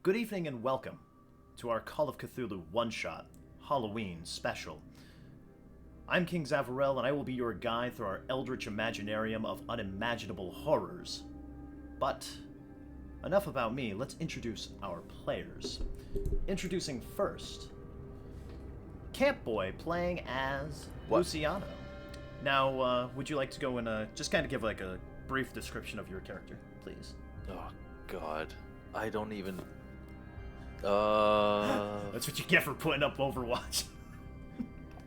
Good evening and welcome to our Call of Cthulhu one-shot Halloween special. I'm King Zavarel, and I will be your guide through our eldritch imaginarium of unimaginable horrors. But enough about me, let's introduce our players. Introducing first, Camp Boy playing as Luciano. Now, would you like to go and just kind of give like a brief description of your character, please? Oh, God. I don't even... That's what you get for putting up Overwatch.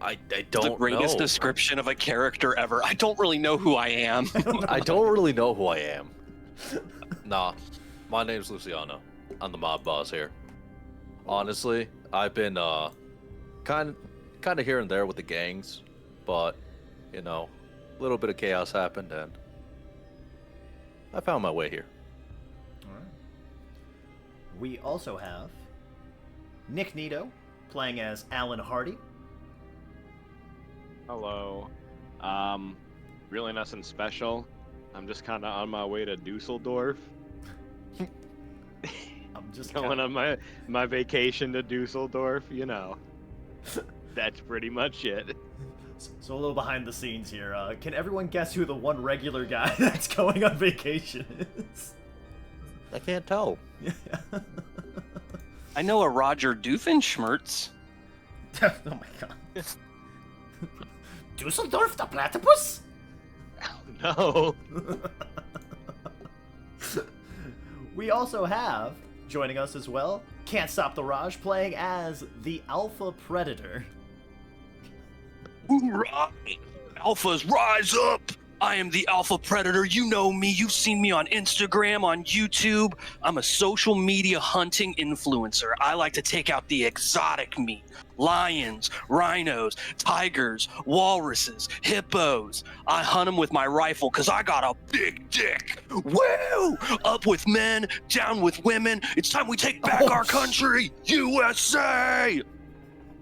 I don't know. The greatest description of a character ever. I don't really know who I am. I don't really know who I am. Nah, my name's Luciano. I'm the mob boss here. Honestly, I've been kind of here and there with the gangs, but you know, a little bit of chaos happened and I found my way here. All right. We also have Nick Nito playing as Alan Hardy. Hello. Really nothing special. I'm just kind of on my way to Dusseldorf. I'm just Going on my vacation to Dusseldorf, you know. That's pretty much it. So a little behind the scenes here. Can everyone guess who the one regular guy that's going on vacation is? I can't tell. I know a Roger Doofenshmirtz. Oh my god. Dusseldorf the platypus? No. We also have, joining us as well, Can't Stop the Raj playing as the Alpha Predator. Hoorah! Alphas, rise up! I am the Alpha Predator. You know me. You've seen me on Instagram, on YouTube. I'm a social media hunting influencer. I like to take out the exotic meat. Lions, rhinos, tigers, walruses, hippos. I hunt them with my rifle because I got a big dick. Woo! Up with men, down with women. It's time we take back our country. USA!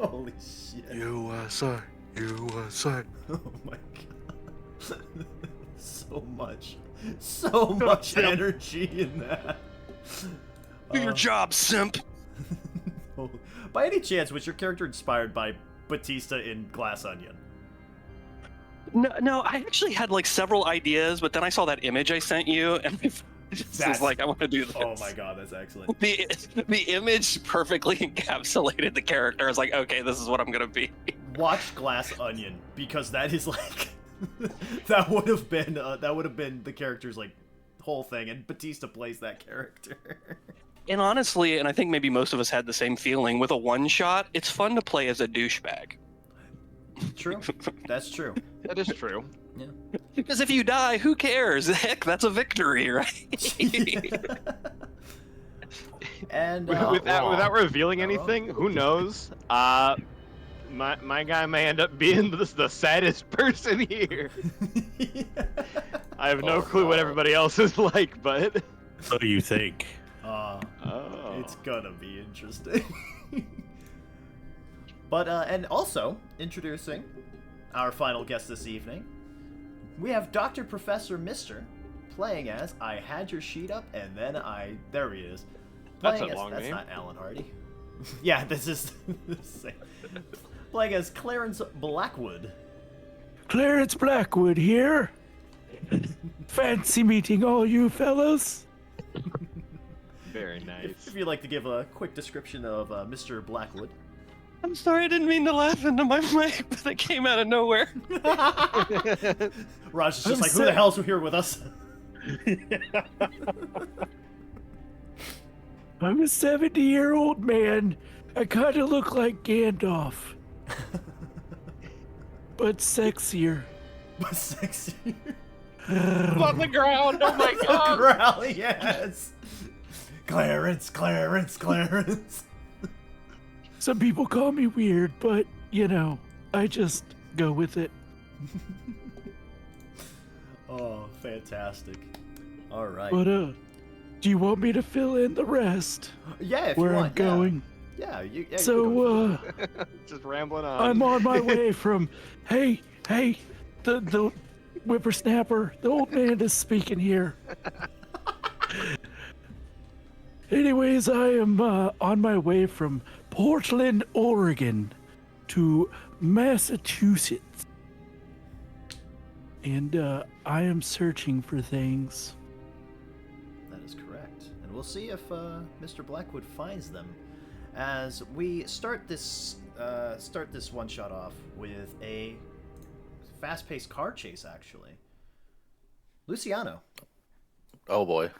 Holy shit. USA, USA. Oh my god. So much energy in that. Do your job, simp. By any chance, was your character inspired by Batista in Glass Onion? No, I actually had like several ideas, but then I saw that image I sent you, and I just was like, I want to do this. Oh my god, that's excellent. The image perfectly encapsulated the character. I was like, okay, this is what I'm gonna be. Watch Glass Onion, because that is like that would have been the character's like whole thing, and Batista plays that character. And honestly, and I think maybe most of us had the same feeling, with a one-shot, it's fun to play as a douchebag. True. That's true. That is true. Yeah. Because if you die, who cares? Heck, that's a victory, right? And without revealing anything, who knows? My guy may end up being the saddest person here. I have no clue what everybody else is like, but... So you think? It's gonna be interesting. But, and also, introducing our final guest this evening, we have Dr. Professor Mister playing as I Had Your Sheet Up, and then there he is. That's Playing a long that's name. not Alan Hardy. Yeah, this is the same. Playing as Clarence Blackwood. Clarence Blackwood here. Fancy meeting all you fellas. Very nice. If you'd like to give a quick description of Mr. Blackwood. I'm sorry, I didn't mean to laugh into my mic, but it came out of nowhere. Raj is just like, who the hell's here with us? I'm a 70-year-old man. I kind of look like Gandalf. But sexier. But sexy. On the ground, oh my god. Growl, yes. Clarence. Some people call me weird, but, you know, I just go with it. Oh, fantastic. All right. But, do you want me to fill in the rest? Yeah, if where you I'm want. going? Yeah, you can So, go. Just rambling on. I'm on my way from, hey, the whippersnapper, the old man is speaking here. Anyways, I am on my way from Portland, Oregon to Massachusetts. And I am searching for things. That is correct. And we'll see if Mr. Blackwood finds them as we start this one shot off with a fast-paced car chase, actually. Luciano, Oh boy.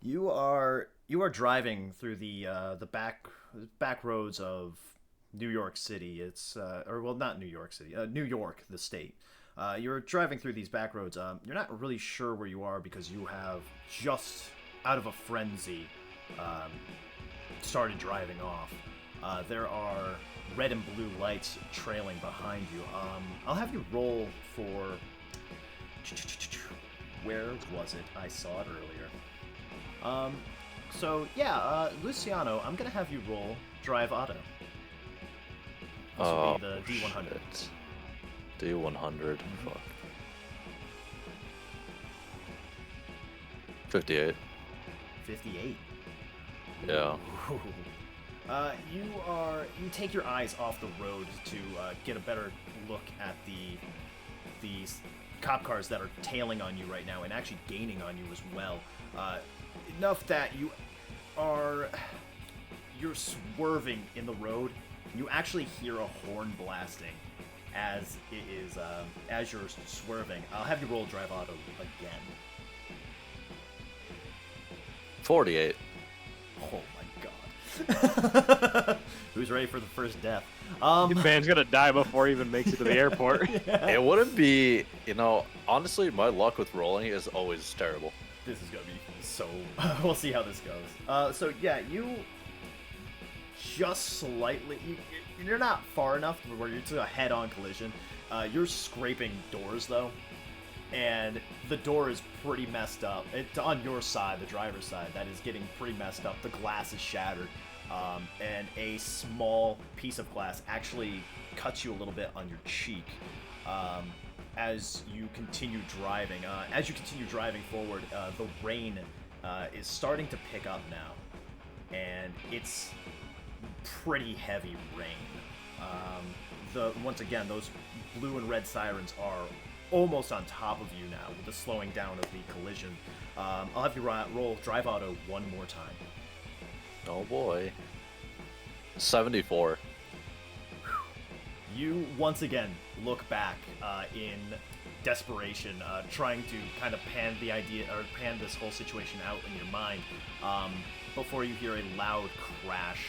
you are driving through the back roads of New York City. It's or well, not New York City, New York, the state. You're driving through these back roads. You're not really sure where you are because you have just out of a frenzy started driving off. There are red and blue lights trailing behind you. I'll have you roll for. Where was it? I saw it earlier. So yeah, Luciano, I'm gonna have you roll drive auto. This will be the D100. Shit. D100. Fuck. 58. 58. Yeah. You take your eyes off the road to get a better look at these cop cars that are tailing on you right now and actually gaining on you as well. Enough that you're swerving in the road. You actually hear a horn blasting as it is as you're swerving. I'll have you roll drive auto again. 48. Oh my god. Who's ready for the first death? Man's gonna die before he even makes it to the airport. It wouldn't be, honestly, my luck with rolling is always terrible. This is gonna be so. We'll see how this goes. So yeah, you just slightly. You're not far enough where you're to a head-on collision. You're scraping doors though, and the door is pretty messed up. It's on your side, the driver's side, that is getting pretty messed up. The glass is shattered, and a small piece of glass actually cuts you a little bit on your cheek. As you continue driving. As you continue driving forward, the rain is starting to pick up now, and it's pretty heavy rain. Once again, those blue and red sirens are almost on top of you now with the slowing down of the collision. I'll have you roll drive auto one more time. Oh boy. 74. You once again look back in desperation, trying to kind of pan this whole situation out in your mind, before you hear a loud crash,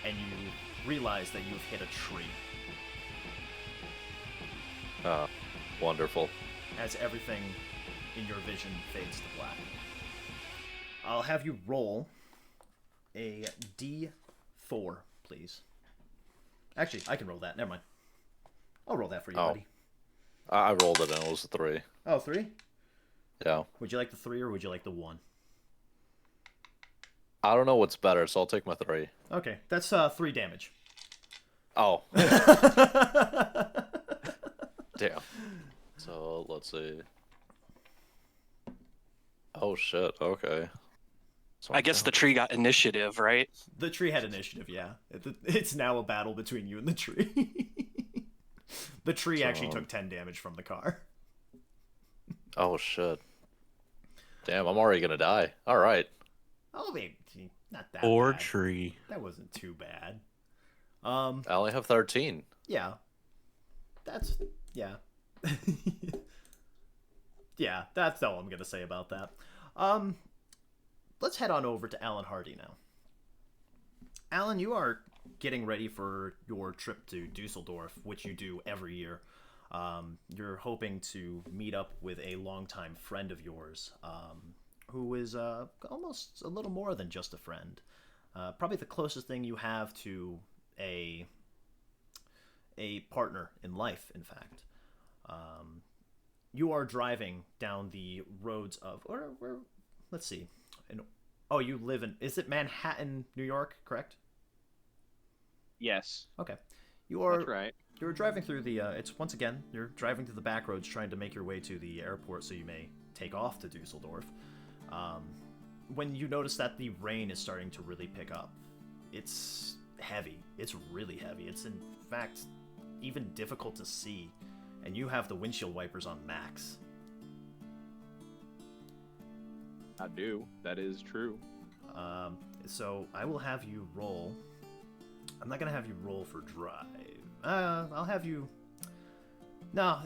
and you realize that you've hit a tree. Wonderful. As everything in your vision fades to black. I'll have you roll a D4, please. Actually, I can roll that. Never mind. I'll roll that for you, buddy. I rolled it and it was a 3. Oh, 3? Yeah. Would you like the 3 or would you like the 1? I don't know what's better, so I'll take my 3. Okay, that's 3 damage. Oh. Damn. So, let's see. Oh, shit. Okay. So I guess the tree got initiative, right? The tree had initiative, yeah. It's now a battle between you and the tree. The tree actually took 10 damage from the car. Oh, shit. Damn, I'm already gonna die. Alright. Oh, maybe not that Or bad. tree. That wasn't too bad. I only have 13. Yeah. That's... Yeah. Yeah, that's all I'm gonna say about that. Let's head on over to Alan Hardy now. Alan, you are getting ready for your trip to Dusseldorf, which you do every year. You're hoping to meet up with a longtime friend of yours, who is almost a little more than just a friend. Probably the closest thing you have to a partner in life, in fact. You are driving down the roads of... let's see. You live in... Is it Manhattan, New York, correct? Yes. Okay. That's right. You're driving through the... it's once again, you're driving through the back roads trying to make your way to the airport so you may take off to Dusseldorf. when you notice that the rain is starting to really pick up. It's heavy. It's really heavy. It's in fact even difficult to see, and you have the windshield wipers on max. I do. That is true. So I will have you roll. I'm not gonna have you roll for drive. I'll have you. No,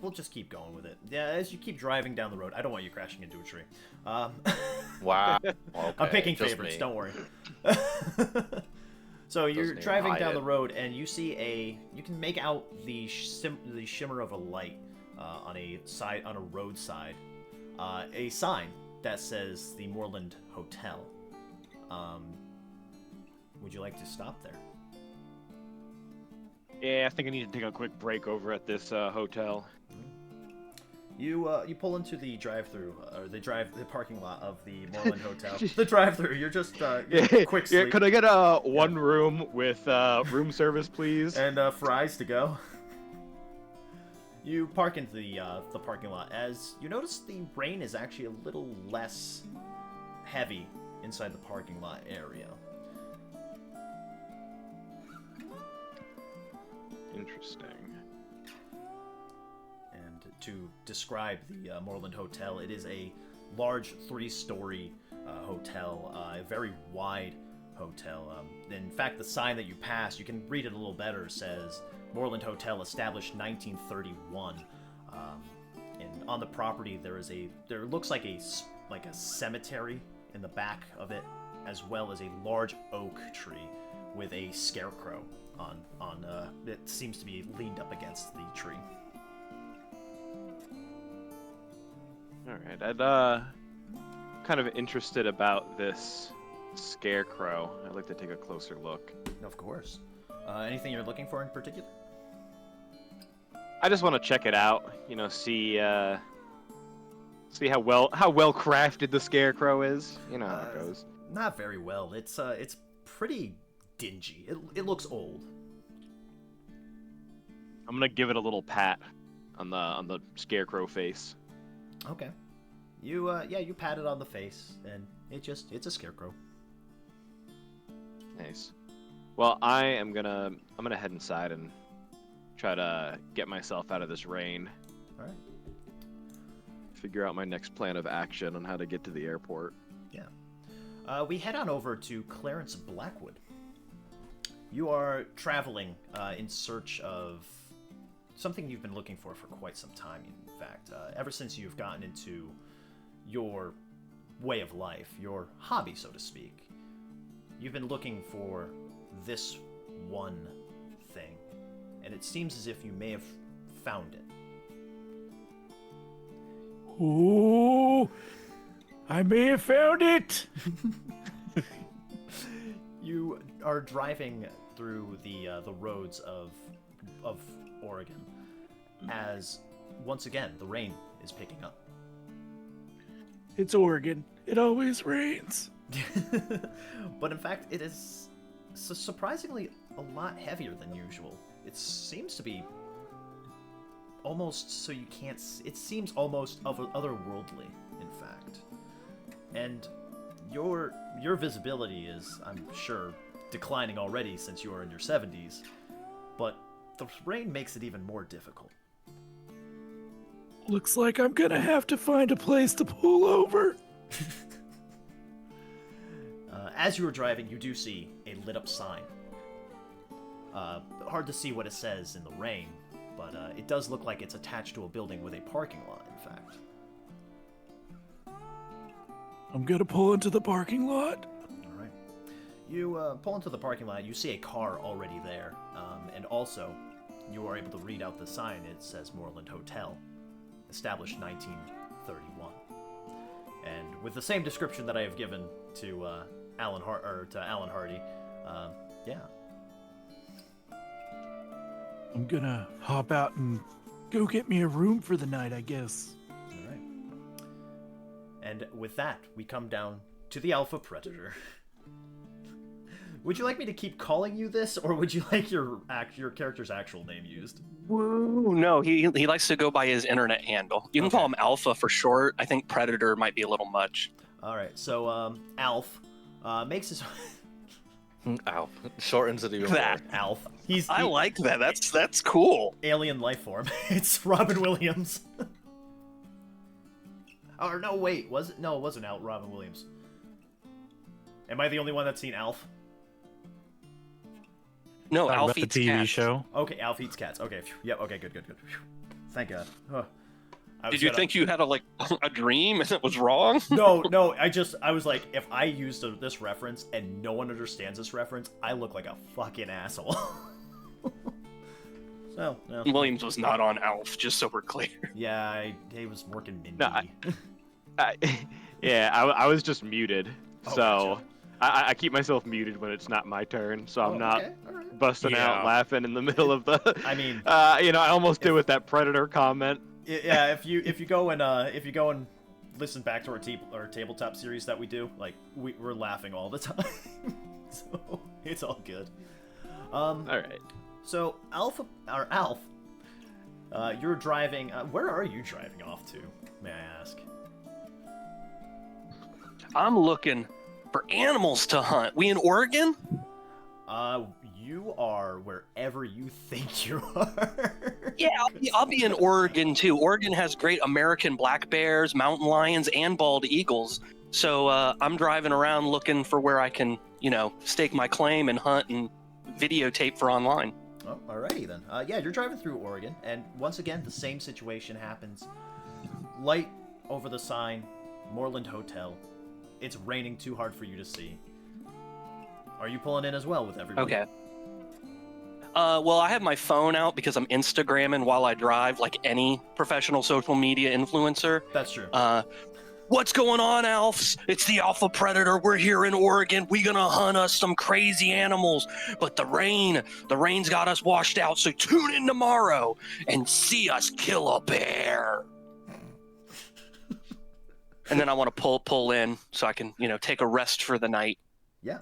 we'll just keep going with it. Yeah, as you keep driving down the road, I don't want you crashing into a tree. Wow. Okay, I'm picking just favorites. me. Don't worry. So you're Doesn't even driving hide down it. the road, and you see you can make out the shimmer of a light on a roadside, a sign that says the Moorland Hotel. Would you like to stop there? Yeah, I think I need to take a quick break over at this hotel. You pull into the drive-through, or the parking lot of the Moorland Hotel. The drive-through. You're just quick Yeah, sleep could I get one room with room service, please? and fries to go. You park into the parking lot as you notice the rain is actually a little less heavy inside the parking lot area. Interesting. And to describe the Moorland Hotel, it is a large 3-story hotel, a very wide hotel. In fact, the sign that you pass, you can read it a little better, says Moorland Hotel, established 1931. And on the property, there looks like a cemetery in the back of it, as well as a large oak tree with a scarecrow on it seems to be leaned up against the tree. All right, I'd kind of interested about this scarecrow. I'd like to take a closer look. Of course. Anything you're looking for in particular? I just want to check it out. You know, see how well crafted the scarecrow is. You know how it goes. Not very well. It's pretty dingy. It looks old. I'm gonna give it a little pat on the scarecrow face. Okay. You pat it on the face, and it's a scarecrow. Nice. Well, I'm gonna head inside and try to get myself out of this rain. All right. Figure out my next plan of action on how to get to the airport. Yeah. We head on over to Clarence Blackwood. You are traveling in search of something you've been looking for quite some time, in fact. Ever since you've gotten into your way of life, your hobby, so to speak. You've been looking for this one thing, and it seems as if you may have found it. Oh, I may have found it. You are driving through the roads of Oregon, as once again the rain is picking up. It's Oregon. It always rains. But in fact, it is surprisingly a lot heavier than usual. It seems to be almost so you can't. It seems almost otherworldly, in fact, and your visibility is, I'm sure, declining already since you are in your 70s. But the rain makes it even more difficult. Looks like I'm gonna have to find a place to pull over. As you are driving, you do see a lit up sign. Hard to see what it says in the rain, but it does look like it's attached to a building with a parking lot, in fact. I'm gonna pull into the parking lot. All right. You pull into the parking lot, you see a car already there, and also you are able to read out the sign. It says Moorland Hotel, established 1931. And with the same description that I have given to Alan Hardy, yeah. I'm gonna hop out and go get me a room for the night, I guess. All right. And with that, we come down to the Alpha Predator. Would you like me to keep calling you this, or would you like your character's actual name used? Woo, no, he likes to go by his internet handle. You can Okay. call him Alpha for short. I think Predator might be a little much. All right. So Alf makes his Ow. Shortens it even That. more. Alf. I like that. That's cool. alien life form. It's Robin Williams. Or no, wait, was it? No, it wasn't Robin Williams. Am I the only one that's seen Alf? No, Talking Alf about the eats TV cats. show. Okay, Alf eats cats. Okay, phew. Yep. Okay, good. Phew. Thank God. Huh. I was Did you gonna- think you had a dream and it was wrong? No. I was like, if I used this reference and no one understands this reference, I look like a fucking asshole. So, no. Williams was not on Alf, just so we're clear. Yeah, he was working Mindy. No, I was just muted, Oh, so gotcha. I keep myself muted when it's not my turn, so I'm not Okay, all right. busting Yeah. out laughing in the middle of the. I mean, I almost did with that predator comment. Yeah, if you go and listen back to our tabletop series that we do, like we're laughing all the time, so it's all good. All right. So Alf, you're driving. Where are you driving off to? May I ask? I'm looking for animals to hunt. We in Oregon? You are wherever you think you are. Yeah, I'll be in Oregon too. Oregon has great American black bears, mountain lions, and bald eagles. So I'm driving around looking for where I can, stake my claim and hunt and videotape for online. Oh, alrighty then. Yeah, you're driving through Oregon, and once again, the same situation happens. Light over the sign, Moorland Hotel. It's raining too hard for you to see. Are you pulling in as well with everyone? Okay. Well, I have my phone out because I'm Instagramming while I drive, like any professional social media influencer. That's true. What's going on, Alfs? It's the Alpha Predator. We're here in Oregon. We gonna hunt us some crazy animals. But the rain's got us washed out. So tune in tomorrow and see us kill a bear. And then I want to pull in so I can, take a rest for the night. Yeah.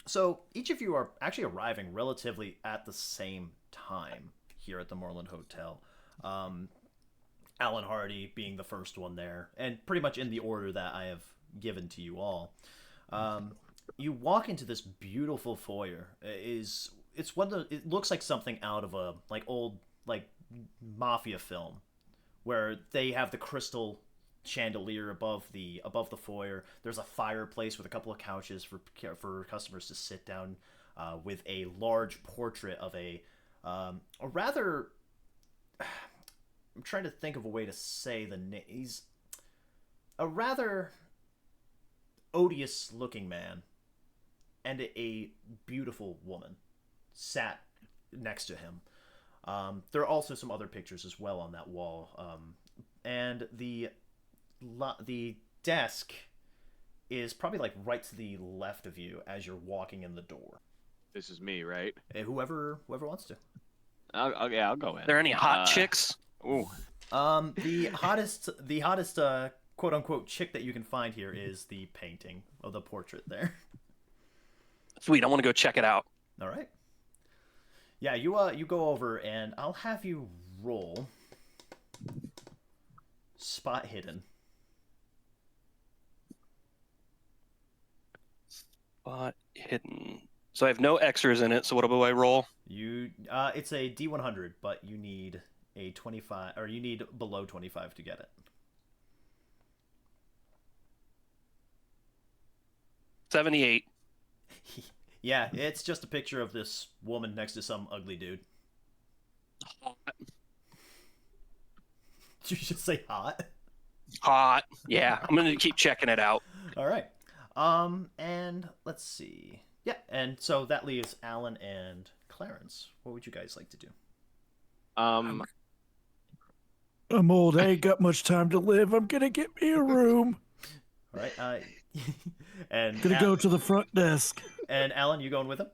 So each of you are actually arriving relatively at the same time here at the Moorland Hotel. Alan Hardy being the first one there, and pretty much in the order that I have given to you all. You walk into this beautiful foyer. It looks like something out of a old mafia film, where they have the crystal chandelier above the foyer. There's a fireplace with a couple of couches for customers to sit down, with a large portrait of a rather. I'm trying to think of a way to say the name. He's a rather odious-looking man, and a beautiful woman sat next to him. There are also some other pictures as well on that wall, and the desk is probably right to the left of you as you're walking in the door. This is me, right? Whoever wants to. I'll go in. Are there any hot chicks? Ooh. The hottest quote unquote chick that you can find here is the painting of the portrait there. Sweet, I want to go check it out. All right. Yeah, you go over and I'll have you roll spot hidden. Spot hidden. So I have no Xers in it, so what do I roll? It's a D100, but you need a 25, or you need below 25 to get it. 78. Yeah, it's just a picture of this woman next to some ugly dude. Did you just say hot? Hot. Yeah, I'm gonna keep checking it out. All right. And let's see. Yeah, and so that leaves Alan and Clarence. What would you guys like to do? I'm old. I ain't got much time to live. I'm gonna get me a room. All right. And Gonna go to the front desk. And Alan, you going with him?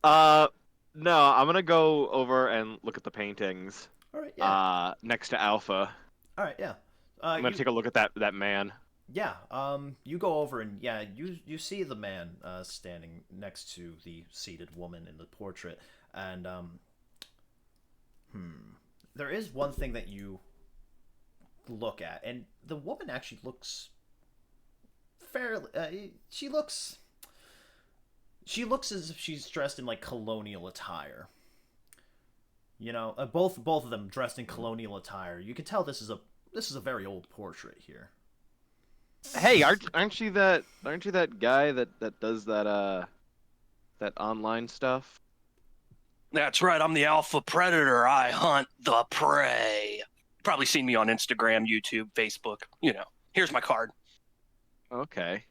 No, I'm gonna go over and look at the paintings. All right. Yeah. Next to Alpha. All right. Yeah. I'm gonna take a look at that man. Yeah. You go over and you see the man standing next to the seated woman in the portrait, and there is one thing that you look at, and the woman actually looks fairly. She looks. She looks as if she's dressed in like colonial attire. You know, both of them dressed in colonial attire. You can tell this is a very old portrait here. Hey, aren't you that guy that does that online stuff? That's right. I'm the alpha predator. I hunt the prey. Probably seen me on Instagram, YouTube, Facebook. You know, here's my card. Okay.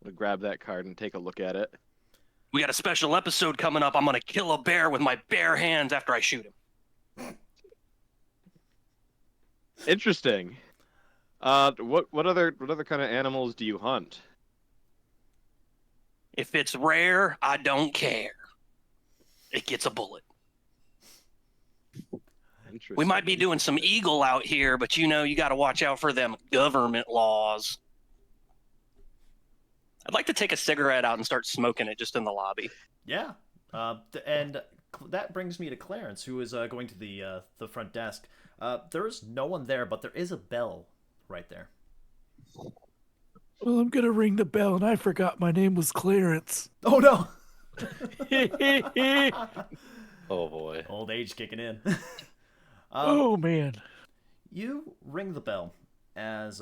We'll grab that card and take a look at it. We got a special episode coming up. I'm going to kill a bear with my bare hands after I shoot him. Interesting. What other kind of animals do you hunt? If it's rare, I don't care. It gets a bullet. Interesting. We might be doing some eagle out here, but you know, you got to watch out for them government laws. I'd like to take a cigarette out and start smoking it just in the lobby. Yeah. And that brings me to Clarence, who is going to the front desk. There's no one there, but there is a bell right there. Well, I'm gonna ring the bell, and I forgot my name was Clarence. Oh no! Oh boy. Old age kicking in. Oh man. You ring the bell as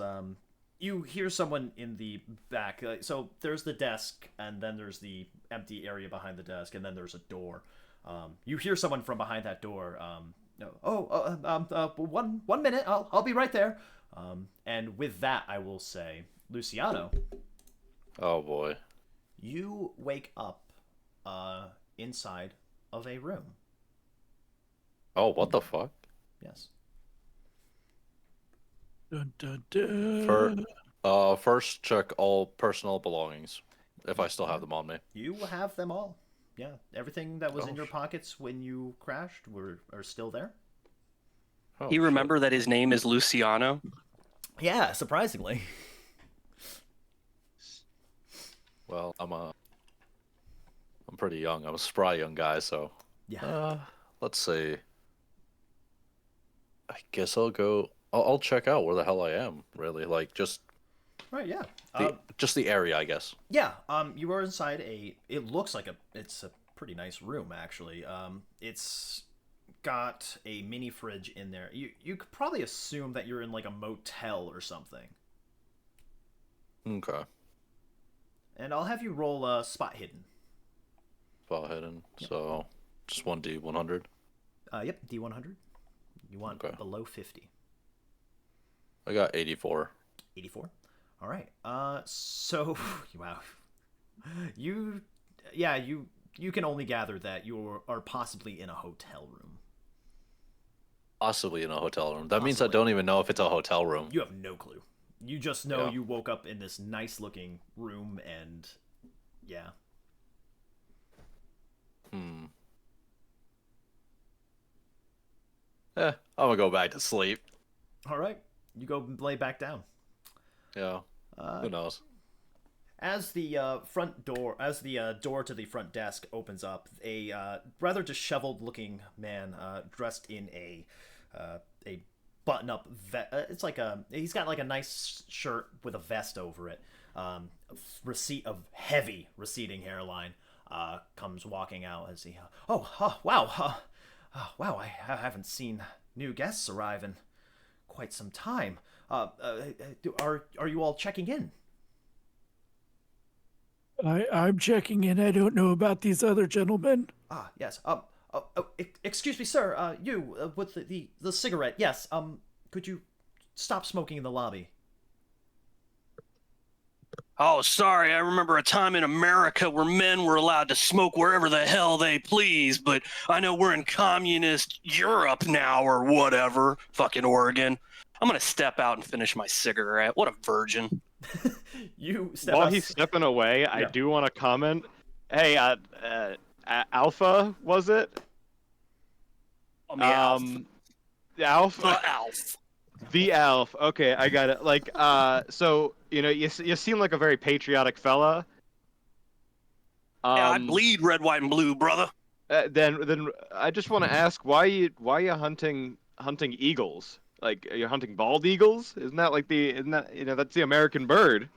you hear someone in the back. So there's the desk, and then there's the empty area behind the desk, and then there's a door. You hear someone from behind that door. One minute. I'll be right there. And with that, I will say, Luciano. Oh boy. You wake up inside of a room. Oh, what the fuck? Yes. Dun, dun, dun. First check all personal belongings, if I still have them on me. You have them all. Yeah, everything that was in your shit. pockets when you crashed are still there. Oh, You remember that his name is Luciano? Yeah, surprisingly. Well, I'm pretty young. I'm a spry young guy, so Yeah. let's see. I guess I'll check out where the hell I am, really. Like just Right. Yeah. just the area, I guess. Yeah. You are inside it looks like it's a pretty nice room actually. It's got a mini fridge in there. You could probably assume that you're in like a motel or something. Okay. And I'll have you roll spot hidden. Spot hidden. So just 1D100. Yep, D100. You want Okay. below 50. I got 84. 84. All right. So wow. You can only gather that you are possibly in a hotel room. Possibly in a hotel room. That means I Possibly. don't even know if it's a hotel room. You have no clue. You just know Yeah. you woke up in this nice looking room and yeah. I'm gonna go back to sleep. All right. You go lay back down. Yeah. Who knows? As the door to the front desk opens up, a rather disheveled-looking man dressed in a button-up it's like he's got like a nice shirt with a vest over it. Heavy receding hairline comes walking out as he. Wow! Wow! I haven't seen new guests arrive in quite some time. Are you all checking in? I'm checking in. I don't know about these other gentlemen. Ah, yes. Excuse me, sir. You with the cigarette? Yes. Could you stop smoking in the lobby? Oh, sorry. I remember a time in America where men were allowed to smoke wherever the hell they please, but I know we're in communist Europe now or whatever. Fucking Oregon. I'm gonna step out and finish my cigarette. What a virgin. You step While out- he's stepping away, I Yeah. do want to comment. Hey, Alpha, was it? Oh, Alf. The Alpha. The Alf. The Elf. Okay, I got it. Like, so you know, you seem like a very patriotic fella. Yeah, I bleed red, white, and blue, brother. Then I just want to ask why you hunting eagles? Like, are you hunting bald eagles? Isn't that you know, that's the American bird?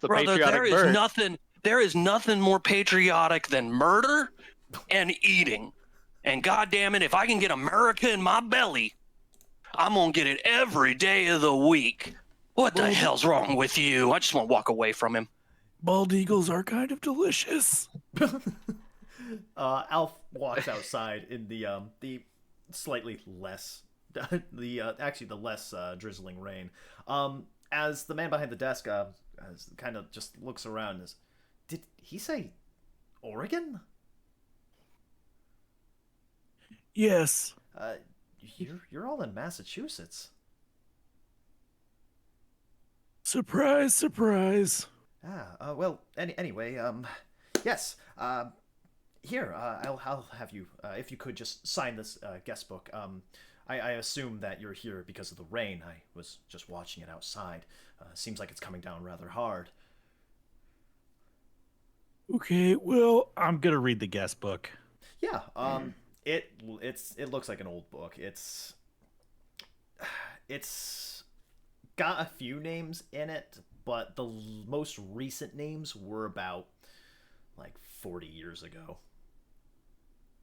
It's a Brother, patriotic bird. there is nothing more patriotic than murder and eating. And goddamn it, if I can get America in my belly, I'm gonna get it every day of the week. What the hell's wrong with you? I just want to walk away from him. Bald eagles are kind of delicious. Alf walks outside in the slightly less the less drizzling rain. As the man behind the desk kind of just looks around. Did he say Oregon? Yes. You're all in Massachusetts. Surprise, surprise. Well, anyway, yes. Here, I'll have you, if you could just sign this guest book. I assume that you're here because of the rain. I was just watching it outside. Seems like it's coming down rather hard. Okay, well, I'm gonna read the guest book. Yeah, it looks like an old book. It's got a few names in it, but the most recent names were about like 40 years ago.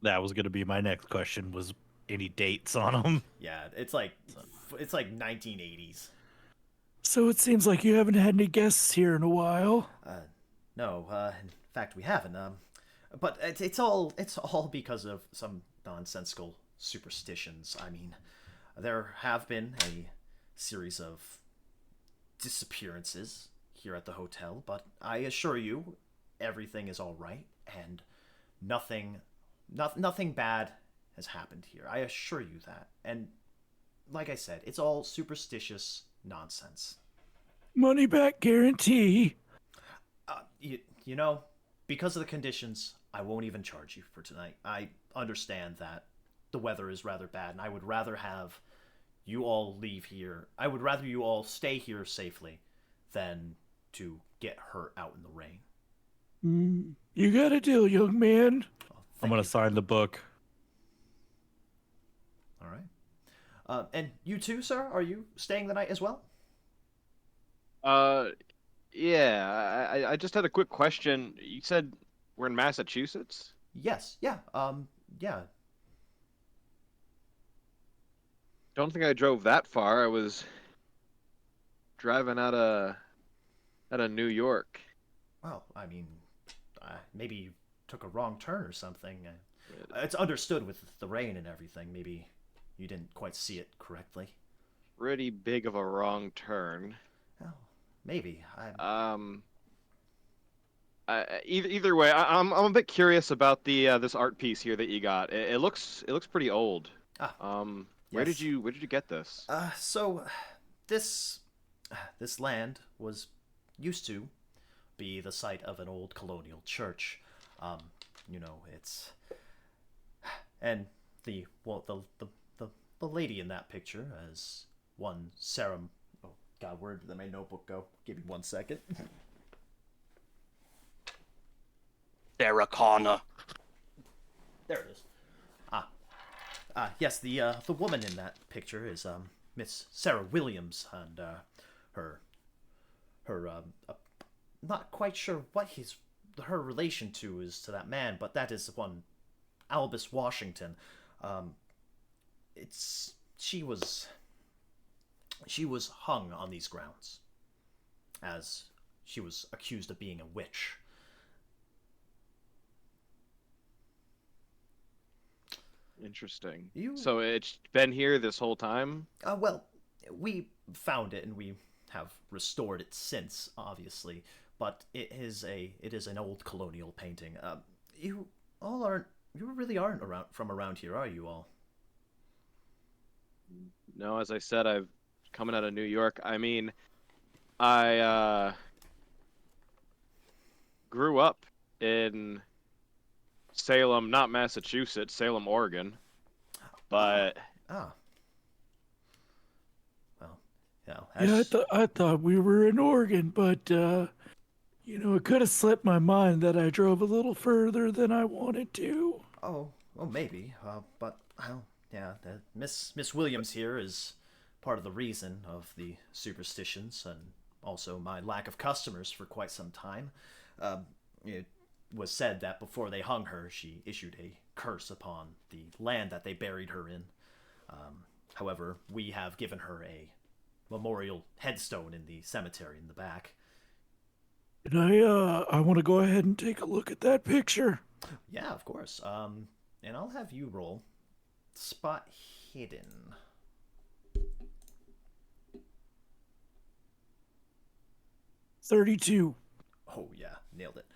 That was gonna be my next question. Was any dates on them? Yeah, it's like 1980s. So it seems like you haven't had any guests here in a while. No, in fact we haven't. But it's all because of some nonsensical superstitions. I mean, there have been a series of disappearances here at the hotel, but I assure you, everything is all right, and nothing bad has happened here. I assure you that. And like I said, it's all superstitious nonsense. Money back guarantee. You know, because of the conditions, I won't even charge you for tonight. I understand that the weather is rather bad, and I would rather have you all leave here. I would rather you all stay here safely than to get hurt out in the rain. You got a deal, young man. I'm gonna you. sign the book. All right. And you too, sir? Are you staying the night as well? Yeah. I just had a quick question. You said we're in Massachusetts? Yes. Yeah. Yeah. Don't think I drove that far. I was driving out of New York. Well, I mean, maybe you took a wrong turn or something. It's understood with the rain and everything. Maybe you didn't quite see it correctly. Pretty big of a wrong turn. Oh, maybe. Either way, I'm a bit curious about the this art piece here that you got. It looks pretty old. Where yes. did you get this? So this land was used to be the site of an old colonial church. You know, it's and the lady in that picture as one Sarah. Oh God, where did my notebook go? Give me 1 second. Sarah Connor. There it is. Yes, the woman in that picture is Miss Sarah Williams, and her not quite sure what her relation to is to that man, but that is one Albus Washington. She was hung on these grounds as she was accused of being a witch. Interesting. So it's been here this whole time? Well, we found it and we have restored it since, obviously, but it is an old colonial painting. You really aren't from around here, are you all? No, as I said, I've coming out of New York. I mean, I grew up in Salem, not Massachusetts, Salem, Oregon. But well, yeah. I thought we were in Oregon, but it could have slipped my mind that I drove a little further than I wanted to. Oh, maybe. But yeah, Miss Williams here is part of the reason of the superstitions, and also my lack of customers for quite some time. It was said that before they hung her, she issued a curse upon the land that they buried her in. However, we have given her a memorial headstone in the cemetery in the back. And I want to go ahead and take a look at that picture. Yeah, of course. And I'll have you roll spot hidden. 32. Oh yeah, nailed it.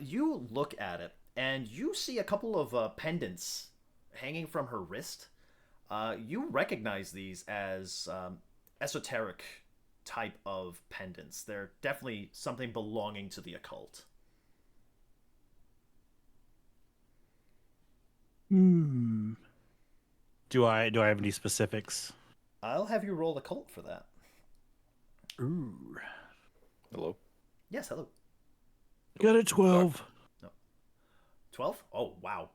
You look at it, and you see a couple of pendants hanging from her wrist. You recognize these as esoteric type of pendants. They're definitely something belonging to the occult. Hmm. Do I have any specifics? I'll have you roll occult for that. Ooh. Hello. Yes, hello. Got a 12. 12? Oh, wow.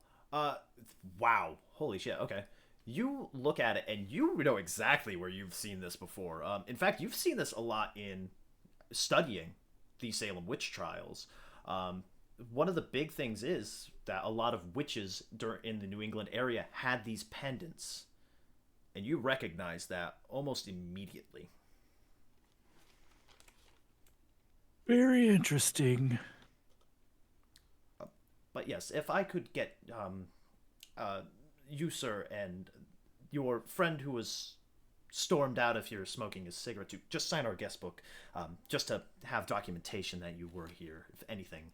Wow. Holy shit. Okay. You look at it and you know exactly where you've seen this before. In fact, you've seen this a lot in studying the Salem witch trials. One of the big things is that a lot of witches in the New England area had these pendants. And you recognize that almost immediately. Very interesting. But yes, if I could get you, sir, and your friend who was stormed out of here smoking a cigarette to just sign our guest book, just to have documentation that you were here if anything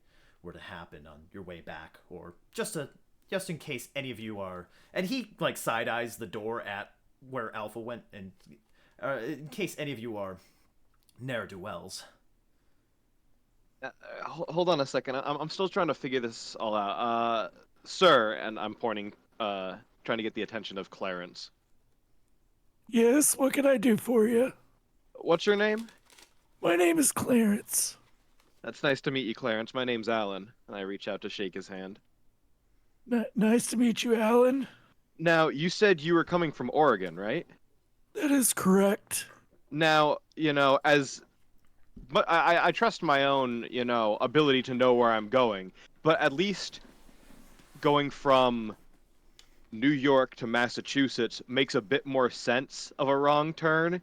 were to happen on your way back, or just in case any of you are. And he like side eyes the door at where Alpha went, and in case any of you are ne'er do wells. Hold on a second. I'm still trying to figure this all out. Sir, and I'm pointing, trying to get the attention of Clarence. Yes, what can I do for you? What's your name? My name is Clarence. That's nice to meet you, Clarence. My name's Alan, and I reach out to shake his hand. Nice to meet you, Alan. Now, you said you were coming from Oregon, right? That is correct. Now, but I trust my own, ability to know where I'm going. But at least going from New York to Massachusetts makes a bit more sense of a wrong turn,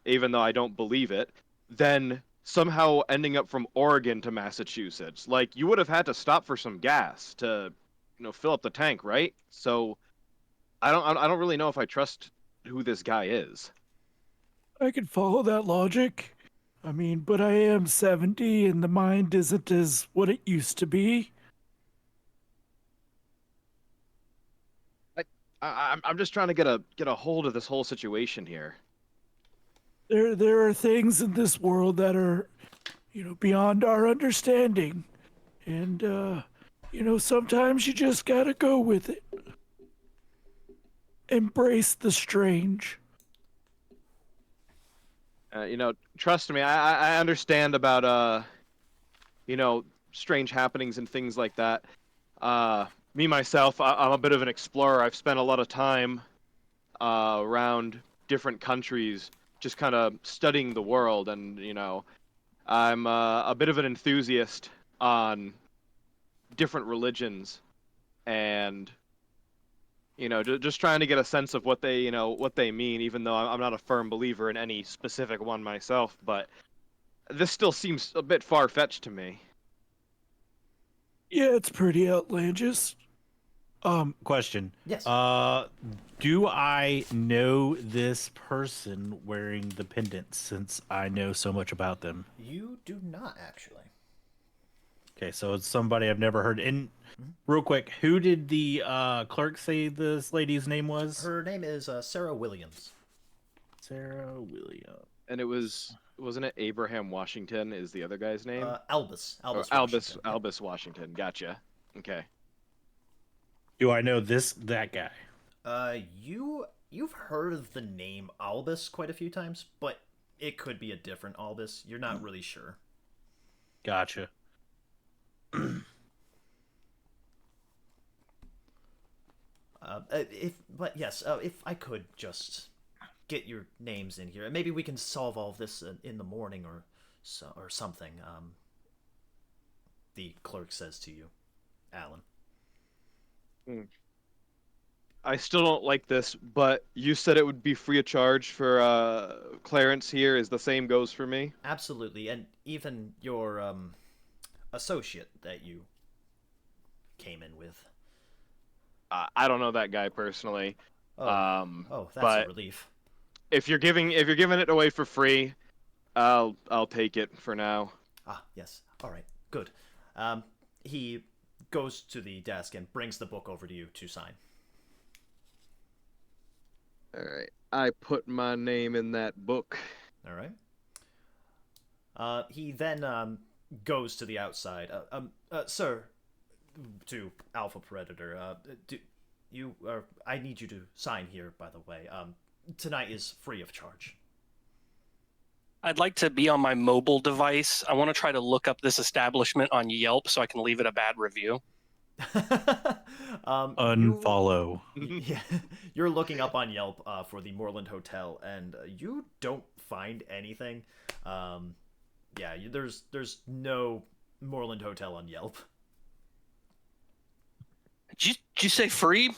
even though I don't believe it, than somehow ending up from Oregon to Massachusetts. Like, you would have had to stop for some gas to, fill up the tank, right? So I don't really know if I trust who this guy is. I can follow that logic. I mean, but I am 70 and the mind isn't as what it used to be. I'm just trying to get a hold of this whole situation here. There are things in this world that are, beyond our understanding. And, sometimes you just gotta go with it. Embrace the strange. Trust me, I understand about, strange happenings and things like that. Me, myself, I'm a bit of an explorer. I've spent a lot of time around different countries just kind of studying the world, and, I'm a bit of an enthusiast on different religions, and just trying to get a sense of what they mean, even though I'm not a firm believer in any specific one myself. But this still seems a bit far-fetched to me. Yeah, it's pretty outlandish. Question. Yes. Do I know this person wearing the pendant since I know so much about them? You do not, actually. Okay, so it's somebody I've never heard. And real quick, who did the clerk say this lady's name was? Her name is Sarah Williams. Sarah Williams. And wasn't it Abraham Washington is the other guy's name? Albus. Or Albus. Albus Washington. Albus Washington. Gotcha. Okay. Do I know that guy? You've heard of the name Albus quite a few times, but it could be a different Albus. You're not really sure. Gotcha. If I could just get your names in here, and maybe we can solve all of this in the morning or something. The clerk says to you, Alan. I still don't like this, but you said it would be free of charge for Clarence here. Is the same goes for me? Absolutely, and even your associate that you came in with. I don't know that guy personally. Oh, that's but a relief. if you're giving it away for free, I'll take it for now. Ah, yes. All right, good. He goes to the desk and brings the book over to you to sign. All right. I put my name in that book. All right. He then goes to the outside. Sir, to Alpha Predator. I need you to sign here, by the way. Tonight is free of charge. I'd like to be on my mobile device. I want to try to look up this establishment on Yelp so I can leave it a bad review. Unfollow. Yeah, you're looking up on Yelp for the Moorland Hotel, and you don't find anything. There's no Moorland Hotel on Yelp. Did you say free?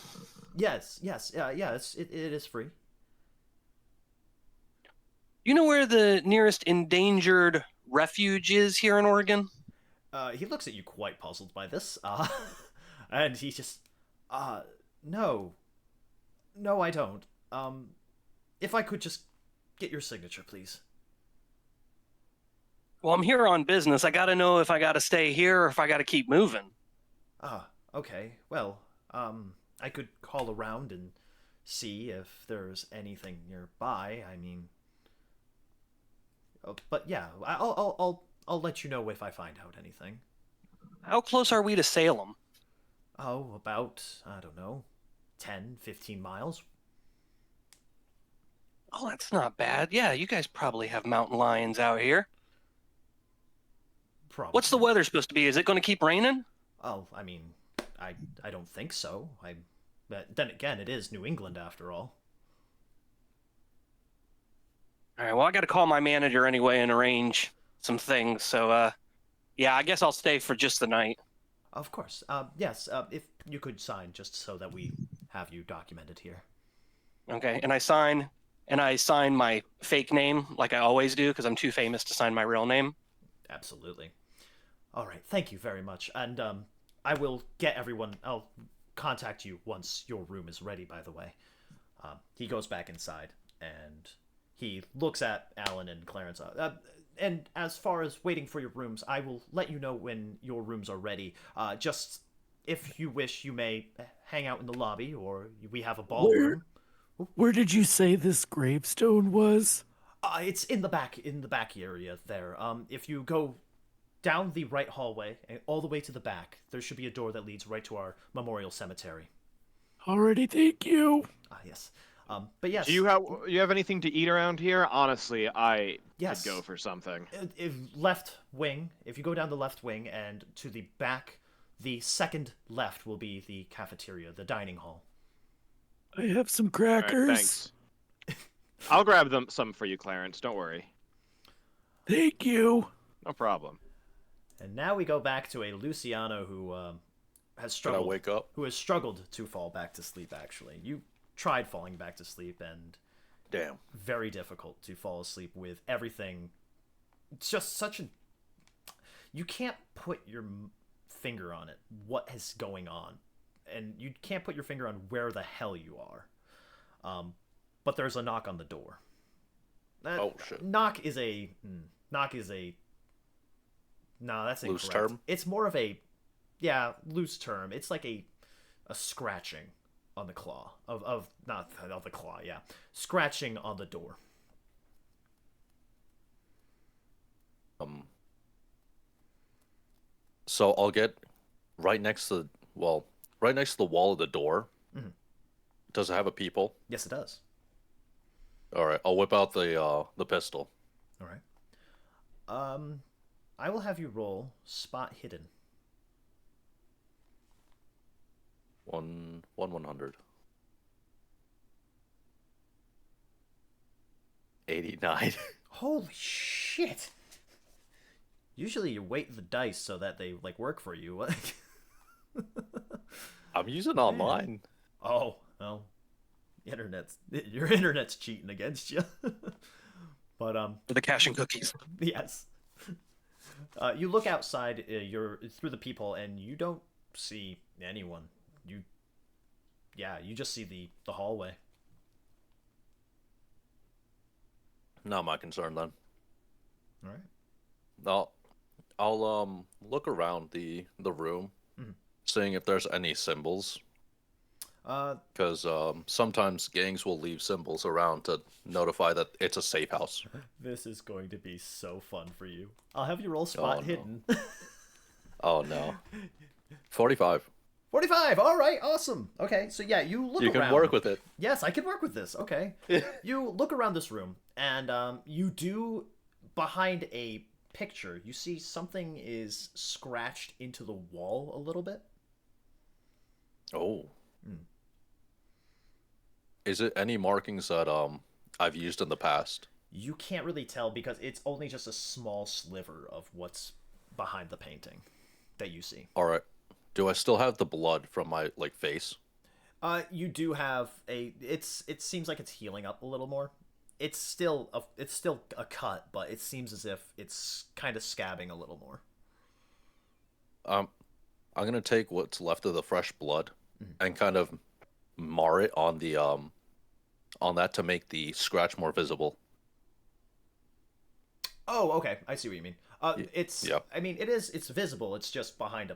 Yes, it is free. You know where the nearest endangered refuge is here in Oregon? He looks at you quite puzzled by this, and he just, no, I don't. If I could just get your signature, please. Well, I'm here on business. I gotta know if I gotta stay here or if I gotta keep moving. Okay. Well, I could call around and see if there's anything nearby. I mean, but yeah, I'll let you know if I find out anything. How close are we to Salem? Oh, about, I don't know, 10, 15 miles. Oh, that's not bad. Yeah, you guys probably have mountain lions out here. Probably. What's the weather supposed to be? Is it going to keep raining? Oh, I mean, I don't think so. But then again, it is New England after all. All right, well, I got to call my manager anyway and arrange some things. So, yeah, I guess I'll stay for just the night. Of course. Yes, if you could sign just so that we have you documented here. Okay, and I sign my fake name like I always do because I'm too famous to sign my real name. Absolutely. All right, thank you very much. And I will get everyone. I'll contact you once your room is ready, by the way. He goes back inside and he looks at Alan and Clarence. And as far as waiting for your rooms, I will let you know when your rooms are ready. Just if you wish, you may hang out in the lobby, or we have a ballroom. Where did you say this gravestone was? It's in the back area there. If you go down the right hallway and all the way to the back, there should be a door that leads right to our memorial cemetery. Already, thank you. Yes. But yes. Do you have anything to eat around here? Honestly, I Yes. could go for something. If left wing, if you go down the left wing and to the back, the second left will be the cafeteria, the dining hall. I have some All crackers. right, thanks. I'll grab some for you, Clarence. Don't worry. Thank you. No problem. And now we go back to a Luciano who has struggled. Can I wake up? Who has struggled to fall back to sleep. Actually, you tried falling back to sleep, and Damn. very difficult to fall asleep with everything. It's just such a. You can't put your finger on it. What is going on, and you can't put your finger on where the hell you are. But there's a knock on the door. Oh shit. Knock is a. No, that's incorrect. Loose term? It's more of a, loose term. It's like a scratching on the claw of not of the claw, scratching on the door. So I'll get right next to the wall of the door. Mhm. Does it have a peephole? Yes, it does. All right, I'll whip out the pistol. All right. I will have you roll spot hidden. 100. 89. Holy shit! Usually you weight the dice so that they like work for you. I'm using online. Oh, well, your internet's cheating against you. But For the cash and cookies. yes. You look outside. You're through the people, and you don't see anyone. You just see the hallway. Not my concern then. All right. I'll look around the room, seeing if there's any symbols. Because sometimes gangs will leave symbols around to notify that it's a safe house. This is going to be so fun for you. I'll have you roll spot no. hidden. Oh no. 45. 45. All right. Awesome. Okay. So yeah, you look You around. can work with it. Yes, I can work with this. Okay. You look around this room, and you do, behind a picture, you see something is scratched into the wall a little bit. Oh. Is it any markings that I've used in the past? You can't really tell because it's only just a small sliver of what's behind the painting that you see. All right. Do I still have the blood from my face? You do have it seems like it's healing up a little more. It's still a cut, but it seems as if it's kind of scabbing a little more. I'm gonna take what's left of the fresh blood and kind of mar it on the on that to make the scratch more visible. Oh, okay. I see what you mean. Yeah. I mean, it's visible. It's just behind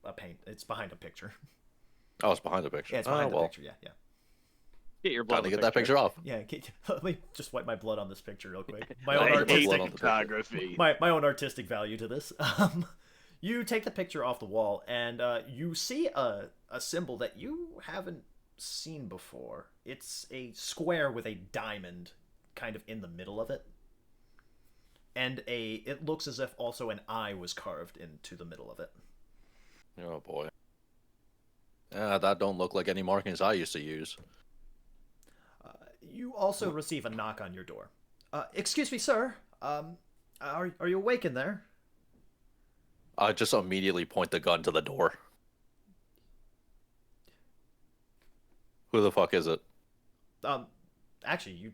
a paint. It's behind a picture. Oh, it's behind the picture. Yeah, it's behind the picture. Yeah. Get your blood. Time to get that picture off. Yeah. Let me just wipe my blood on this picture real quick. I hate photography. My own artistic value to this. You take the picture off the wall, and you see a symbol that you haven't seen before. It's a square with a diamond kind of in the middle of it. And it looks as if also an eye was carved into the middle of it. Oh boy. Yeah, that don't look like any markings I used to use. You also receive a knock on your door. Excuse me, sir. Are you awake in there? I just immediately point the gun to the door. Who the fuck is it? Actually, you.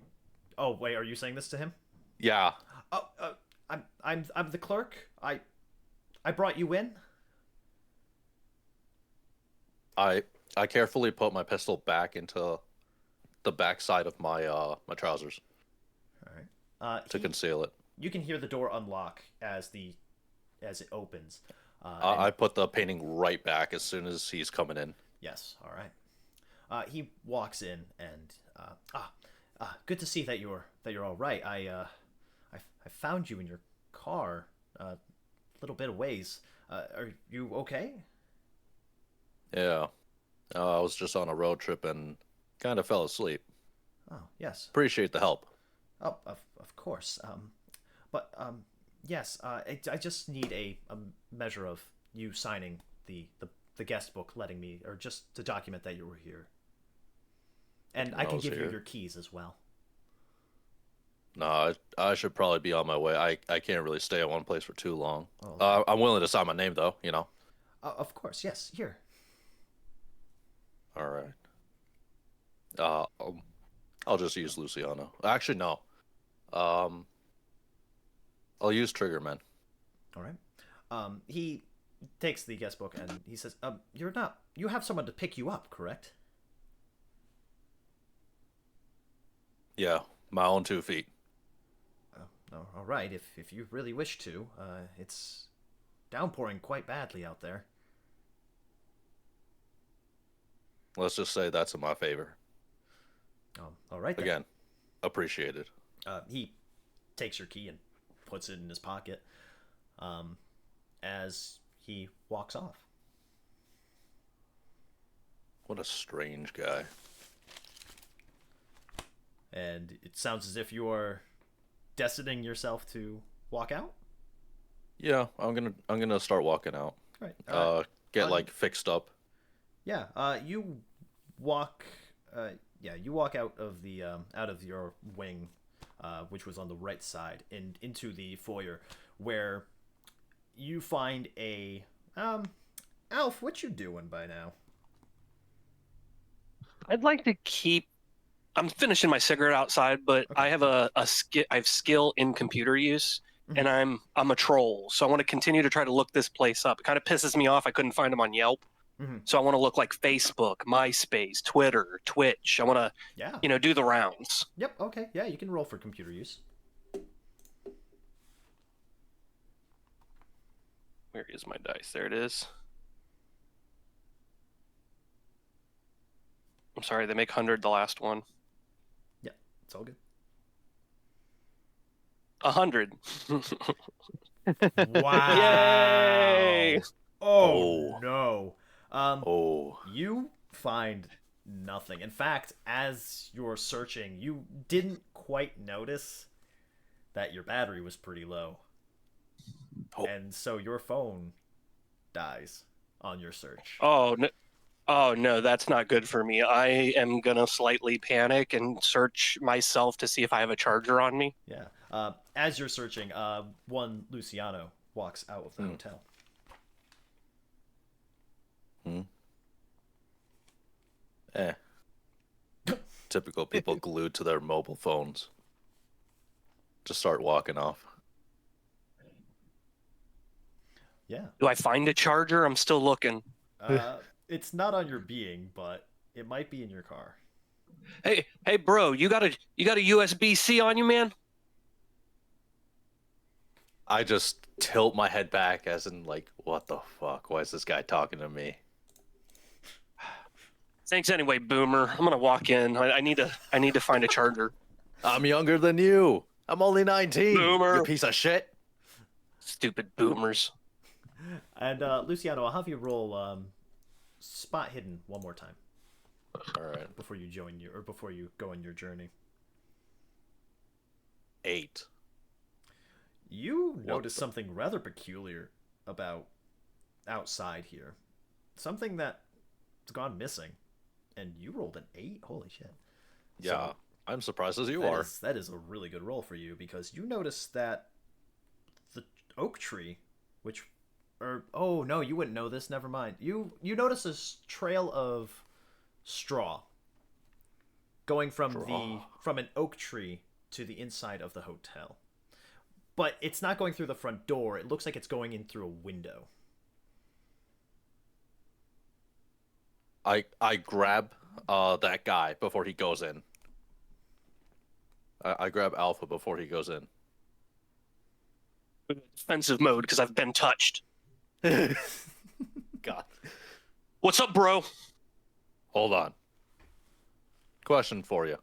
Oh wait, are you saying this to him? Yeah. Oh, I'm the clerk. I brought you in. I carefully put my pistol back into the back side of my my trousers. All right. To conceal it. You can hear the door unlock as it opens. I put the painting right back as soon as he's coming in. Yes. All right. He walks in and good to see that you're all right. I found you in your car a little bit of ways. Are you okay? Yeah. I was just on a road trip and kind of fell asleep. Oh, yes. Appreciate the help. Oh, of course. Yes. I just need a measure of you signing the guest book, letting me, or just to document that you were here. And I can give you your keys as well. No, I should probably be on my way. I can't really stay at one place for too long. Oh, okay. I'm willing to sign my name, though, you know. Of course, yes. Here. All right. I'll just use Luciano. Actually, no. I'll use Triggerman. All right. He takes the guest book and he says, you have someone to pick you up, correct? Yeah, my own 2 feet. Oh, all right. If you really wish to, it's downpouring quite badly out there. Let's just say that's in my favor. Oh, all right. Then. Again, appreciated. He takes your key and puts it in his pocket as he walks off. What a strange guy. And it sounds as if you are destining yourself to walk out. Yeah, I'm gonna start walking out. All right. Get fixed up. Yeah. You walk. You walk out of the out of your wing, which was on the right side, and into the foyer, where you find a Alf. What you doing by now? I'd like to keep. I'm finishing my cigarette outside, but Okay. I have I have skill in computer use, and I'm a troll, so I want to continue to try to look this place up. It kind of pisses me off I couldn't find them on Yelp, so I want to look like Facebook, MySpace, Twitter, Twitch. I want to, Yeah. do the rounds. Yep. Okay. Yeah, you can roll for computer use. Where is my dice? There it is. I'm sorry, they make 100 the last one. Yeah, it's all good. 100. Wow. Yay! Oh no. Oh. You find nothing. In fact, as you're searching, you didn't quite notice that your battery was pretty low. Oh. And so your phone dies on your search. Oh no, that's not good for me. I am gonna slightly panic and search myself to see if I have a charger on me. Yeah. As you're searching, one Luciano walks out of the hotel. Typical people glued to their mobile phones. Just start walking off. Yeah. Do I find a charger? I'm still looking. It's not on your being, but it might be in your car. Hey, bro, you got a USB-C on you, man? I just tilt my head back as in like, what the fuck? Why is this guy talking to me? Thanks anyway, Boomer. I'm gonna walk in. I need to find a charger. I'm younger than you. I'm only 19. Boomer. You piece of shit. Stupid boomers. And Luciano, I'll have you roll spot hidden one more time. All right. Before you go on your journey. 8. You notice something rather peculiar about outside here. Something that's gone missing. And you rolled an 8? Holy shit. Yeah, So, I'm surprised as you that are. that is a really good roll for you, because you notice that the oak tree, oh no, you wouldn't know this, never mind. You notice a trail of straw going from an oak tree to the inside of the hotel. But it's not going through the front door. It looks like it's going in through a window. I grab that guy before he goes in. I grab Alpha before he goes in. Defensive mode because I've been touched. God. What's up, bro? Hold on. Question for you.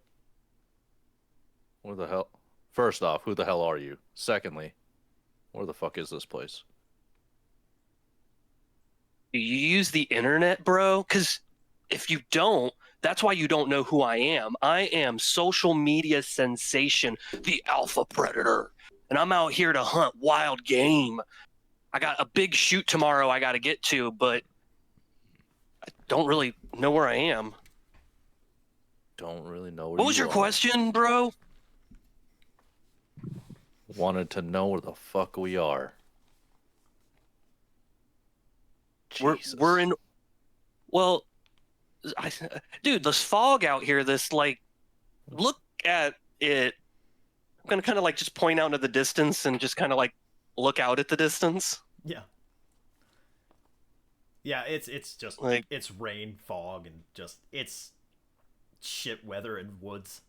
Where the hell? First off, who the hell are you? Secondly, where the fuck is this place? Do you use the internet, bro? Because if you don't, that's why you don't know who I am. I am social media sensation, the alpha predator. And I'm out here to hunt wild game. I got a big shoot tomorrow I got to get to, but I don't really know where I am. Don't really know where What was your question, bro? Wanted to know where the fuck we are. Jesus. We're in. Well, dude, this fog out here. Look at it. I'm gonna kind of like just point out into the distance and just kind of like look out at the distance. Yeah. Yeah, it's just Like- it's rain, fog, and it's shit weather and woods.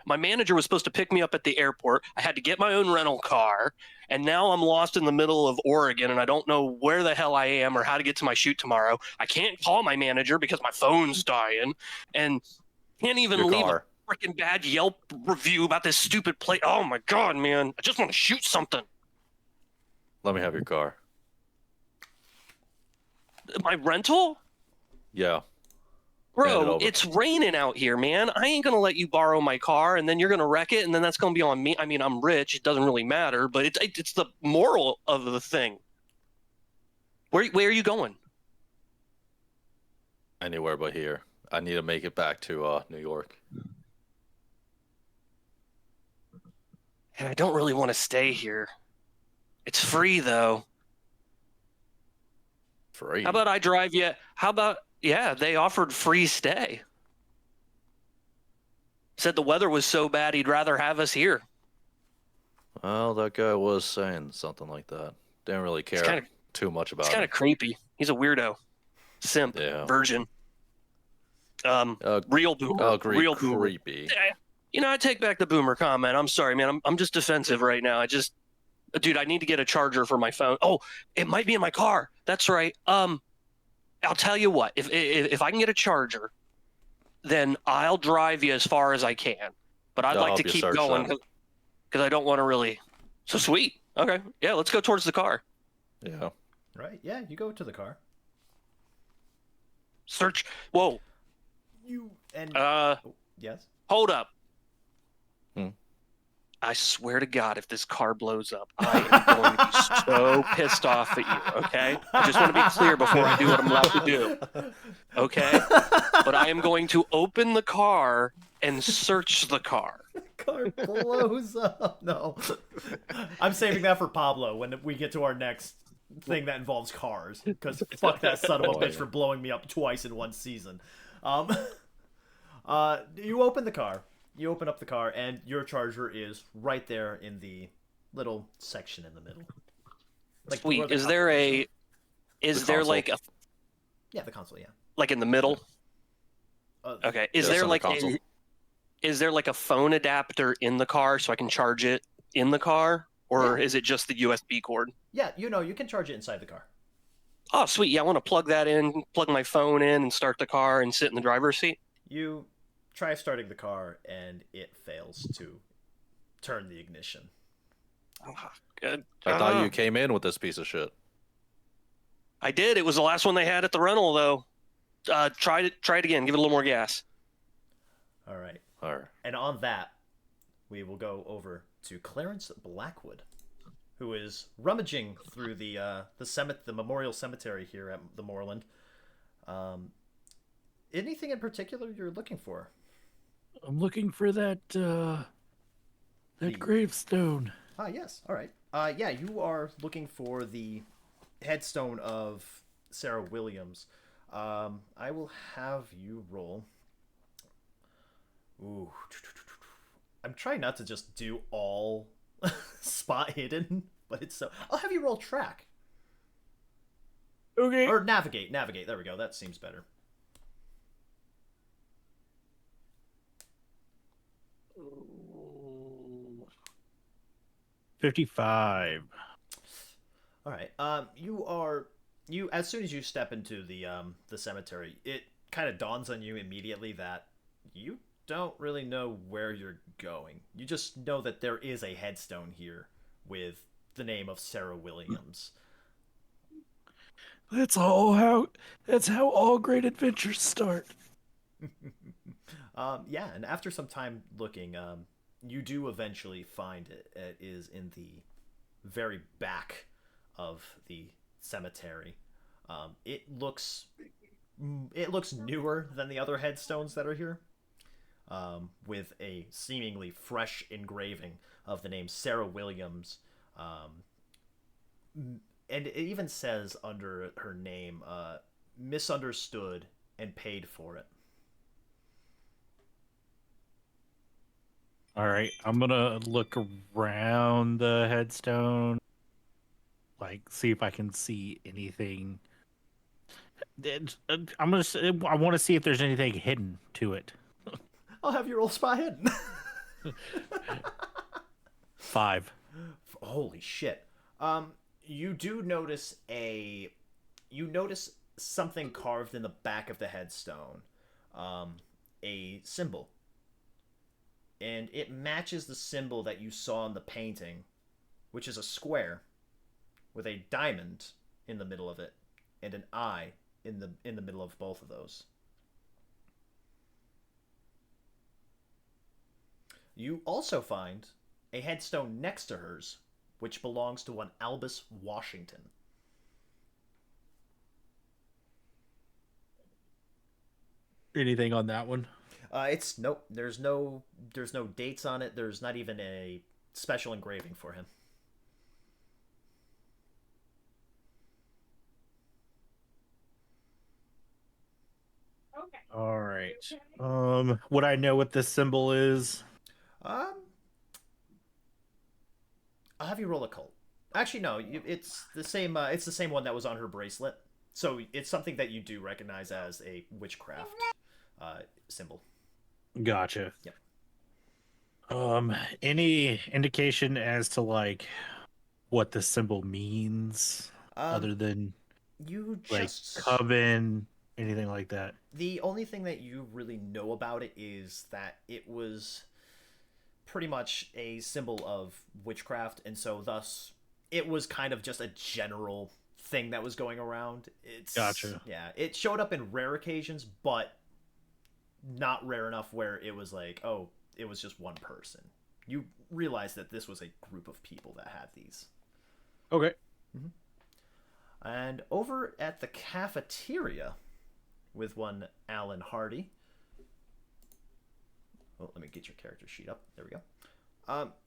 My manager was supposed to pick me up at the airport. I had to get my own rental car, and now I'm lost in the middle of Oregon, and I don't know where the hell I am or how to get to my shoot tomorrow. I can't call my manager because my phone's dying, and can't even Your leave car. a freaking bad Yelp review about this stupid place. Oh my god, man! I just want to shoot something. Let me have your car. My rental? Yeah. Hand it Bro, over. it's raining out here, man. I ain't gonna let you borrow my car, and then you're gonna wreck it, and then that's gonna be on me. I mean, I'm rich; it doesn't really matter. But it's the moral of the thing. Where are you going? Anywhere but here. I need to make it back to New York. And I don't really want to stay here. It's free, though. Free. How about I drive you? Yeah, they offered free stay. Said the weather was so bad he'd rather have us here. Well, that guy was saying something like that. Didn't really care too much about It's kind it. of creepy. He's a weirdo. Simp. Yeah. Virgin. Real boomer. Real creepy. Boomer. I take back the boomer comment. I'm sorry, man. I'm just defensive right now. Dude, I need to get a charger for my phone. Oh, it might be in my car. That's right. I'll tell you what. If I can get a charger, then I'll drive you as far as I can. But I'd like to keep going because I don't want to really. So sweet. Okay. Yeah, let's go towards the car. Yeah. Right. Yeah, you go to the car. Search. Whoa. Yes. Hold up. Hmm. I swear to God, if this car blows up, I am going to be so pissed off at you, okay? I just want to be clear before I do what I'm allowed to do, okay? But I am going to open the car and search the car. Car blows up. No. I'm saving that for Pablo when we get to our next thing that involves cars. Because fuck that son of a bitch for blowing me up twice in one season. You open the car. You open up the car, and your charger is right there in the little section in the middle. Like, sweet. Is there like a... Yeah, the console, yeah. Like in the middle? Okay. Is there like a phone adapter in the car so I can charge it in the car? Or is it just the USB cord? Yeah, you can charge it inside the car. Oh, sweet. Yeah, I want to plug that in, plug my phone in, and start the car and sit in the driver's seat. You try starting the car, and it fails to turn the ignition. Oh, good. I thought you came in with this piece of shit. I did. It was the last one they had at the rental, though. Try it again. Give it a little more gas. All right. All right. And on that, we will go over to Clarence Blackwood, who is rummaging through the memorial cemetery here at the Moorland. Anything in particular you're looking for? I'm looking for that gravestone. Ah, yes. All right. Yeah, you are looking for the headstone of Sarah Williams. I will have you roll. Ooh. I'm trying not to just do all spot hidden, but it's so... I'll have you roll track. Okay. Or navigate. There we go. That seems better. Ooh. 55. All right. You as soon as you step into the cemetery, it kind of dawns on you immediately that you don't really know where you're going. You just know that there is a headstone here with the name of Sarah Williams. That's how all great adventures start. Yeah, and after some time looking, you do eventually find it. It is in the very back of the cemetery. It looks newer than the other headstones that are here, with a seemingly fresh engraving of the name Sarah Williams. And it even says under her name, misunderstood and paid for it. All right, I'm gonna look around the headstone, like see if I can see anything. I want to see if there's anything hidden to it. I'll have your old spot hidden. 5. Holy shit. You do notice something carved in the back of the headstone. A symbol. And it matches the symbol that you saw in the painting, which is a square with a diamond in the middle of it and an eye in the middle of both of those. You also find a headstone next to hers, which belongs to one Albus Washington. Anything on that one? It's nope. There's no dates on it. There's not even a special engraving for him. All right. Would I know what this symbol is? Um, I'll have you roll a cult. Actually, no. It's the same. It's the same one that was on her bracelet. So it's something that you do recognize as a witchcraft symbol. Gotcha. Yep. Any indication as to like what the symbol means, other than You like just coven, anything like that? the only thing that you really know about it is that it was pretty much a symbol of witchcraft, and so thus it was kind of just a general thing that was going around. It's Gotcha. Yeah, it showed up in rare occasions, but not rare enough where it was like, oh, it was just one person. You realize that this was a group of people that had these. Okay. And over at the cafeteria with one Alan Hardy. Oh, let me get your character sheet up. There we go.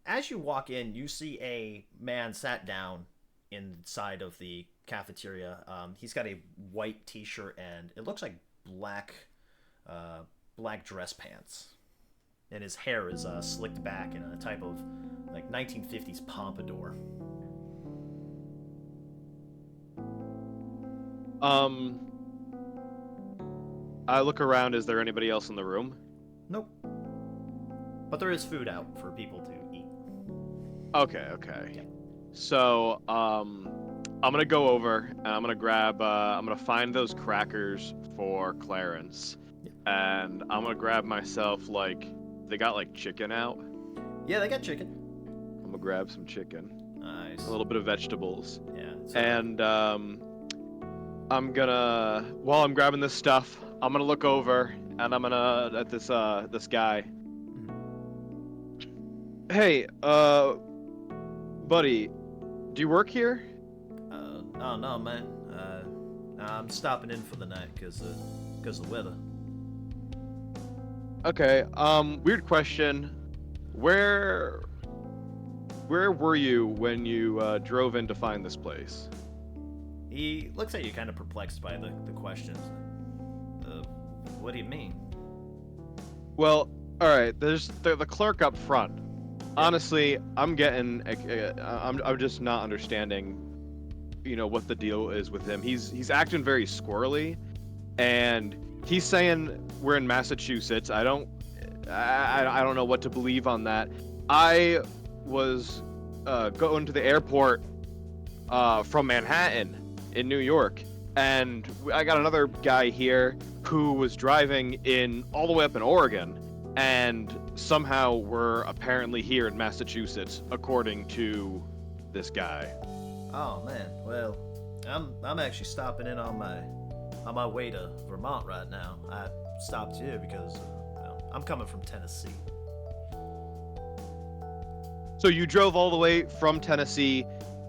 As you walk in, you see a man sat down inside of the cafeteria. He's got a white t-shirt and it looks like black dress pants. And his hair is slicked back in a type of like 1950s pompadour. I look around. Is there anybody else in the room? Nope. But there is food out for people to eat. Okay. Yeah. So, I'm gonna go over and I'm gonna grab. I'm gonna find those crackers for Clarence, and I'm gonna grab myself like they got like chicken out. Yeah, they got chicken. I'm gonna grab some chicken, Nice. a little bit of vegetables, Yeah. So and I'm gonna while I'm grabbing this stuff, I'm gonna look over and I'm gonna at this guy. Hey, buddy, do you work here? Oh no, man. I'm stopping in for the night because of the weather. Okay. Weird question. Where were you when you drove in to find this place? He looks at you kind of perplexed by the questions. What do you mean? Well, all right. There's the clerk up front. Honestly, I'm just not understanding, what the deal is with him. He's acting very squirrely, and he's saying we're in Massachusetts. I don't know what to believe on that. I was going to the airport from Manhattan in New York, and I got another guy here who was driving in all the way up in Oregon, and somehow we're apparently here in Massachusetts, according to this guy. Oh man. Well, I'm actually stopping in on my way to Vermont right now. I stopped here because I'm coming from Tennessee. So you drove all the way from Tennessee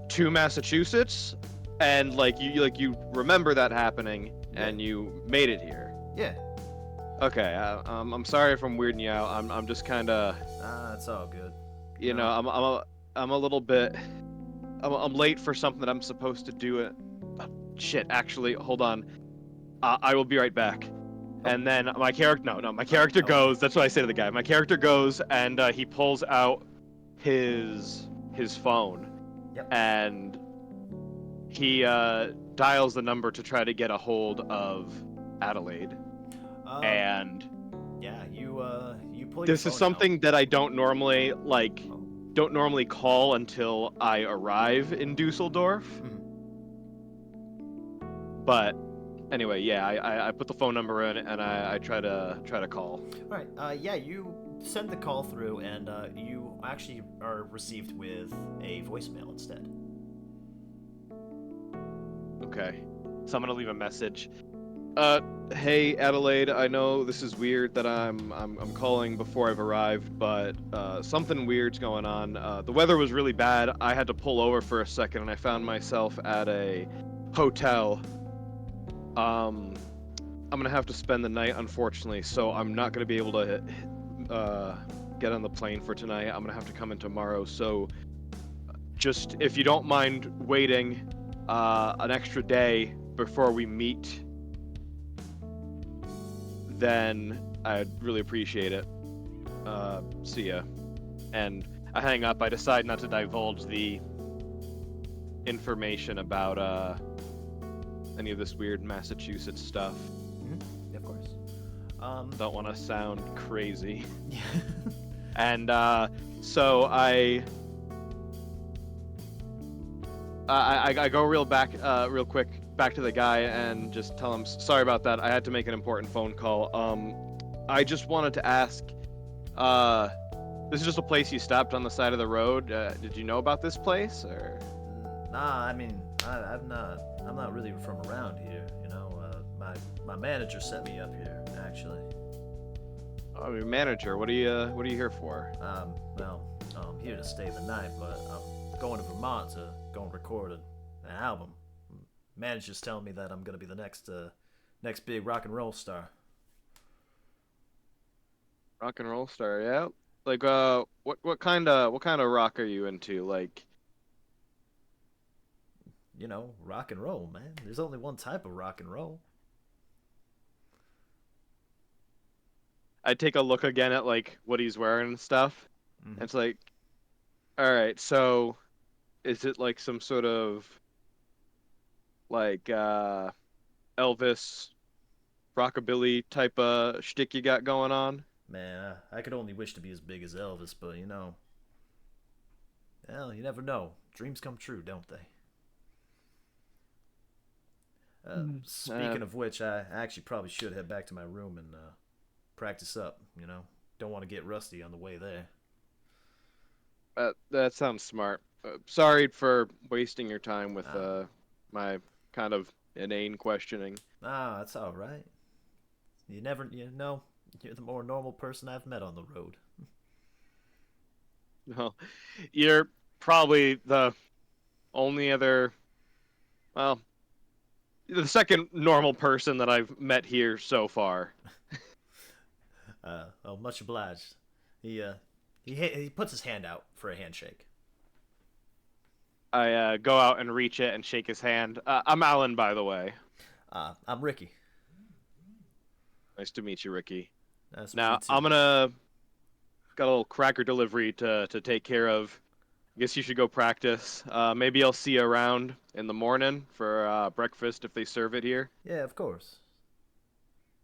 to Massachusetts, and you remember that happening, and you made it here. Yeah. Okay, I'm sorry if I'm weirding you out. I'm just kind of, It's all good. I'm a little bit, I'm late for something that I'm supposed to do. Shit, actually, hold on. I will be right back. And then my character goes. That's what I say to the guy. My character goes and he pulls out his phone. Yep. And he dials the number to try to get a hold of Adelaide. And yeah, you pull your this phone is something out. that I don't normally call until I arrive in Dusseldorf. Mhm. But anyway, yeah, I put the phone number in and I try to call. All right. Yeah, you send the call through, and you actually are received with a voicemail instead. Okay, so I'm gonna leave a message. Hey Adelaide, I know this is weird that I'm calling before I've arrived, but something weird's going on. The weather was really bad. I had to pull over for a second, and I found myself at a hotel. I'm gonna have to spend the night, unfortunately, so I'm not gonna be able to get on the plane for tonight. I'm gonna have to come in tomorrow, so just if you don't mind waiting an extra day before we meet, then I'd really appreciate it. See ya. And I hang up. I decide not to divulge the information about any of this weird Massachusetts stuff. Of course. Don't want to sound crazy. Yeah. And so I go real quick back to the guy and just tell him, sorry about that. I had to make an important phone call. I just wanted to ask, this is just a place you stopped on the side of the road. Did you know about this place, or? Nah, I mean, I'm not really from around here. You know, my manager set me up here, actually. Oh, your manager. What are you here for? Well, I'm here to stay the night, but I'm going to Vermont to go and record an album. Manager's telling me that I'm gonna be the next big rock and roll star. Rock and roll star, yeah. Like, what kind of rock are you into? Like, You know, rock and roll, man. There's only one type of rock and roll. I take a look again at like what he's wearing and stuff. Mhm. It's like, all right, so is it like some sort of like Elvis rockabilly type of shtick you got going on? Man, I could only wish to be as big as Elvis, but you know, well, you never know. Dreams come true, don't they? Speaking of which, I actually probably should head back to my room and practice up. You know, don't want to get rusty on the way there. That sounds smart. Sorry for wasting your time with my kind of inane questioning. Ah, that's all right. You know, you're the more normal person I've met on the road. Well, you're probably the only other, well, the second normal person that I've met here so far. Oh, much obliged. He puts his hand out for a handshake. I go out and reach it and shake his hand. I'm Alan, by the way. I'm Ricky. Nice to meet you, Ricky. Nice to Now, meet you, I'm gonna got a little cracker delivery to take care of. I guess you should go practice. Maybe I'll see you around in the morning for breakfast if they serve it here. Yeah, of course.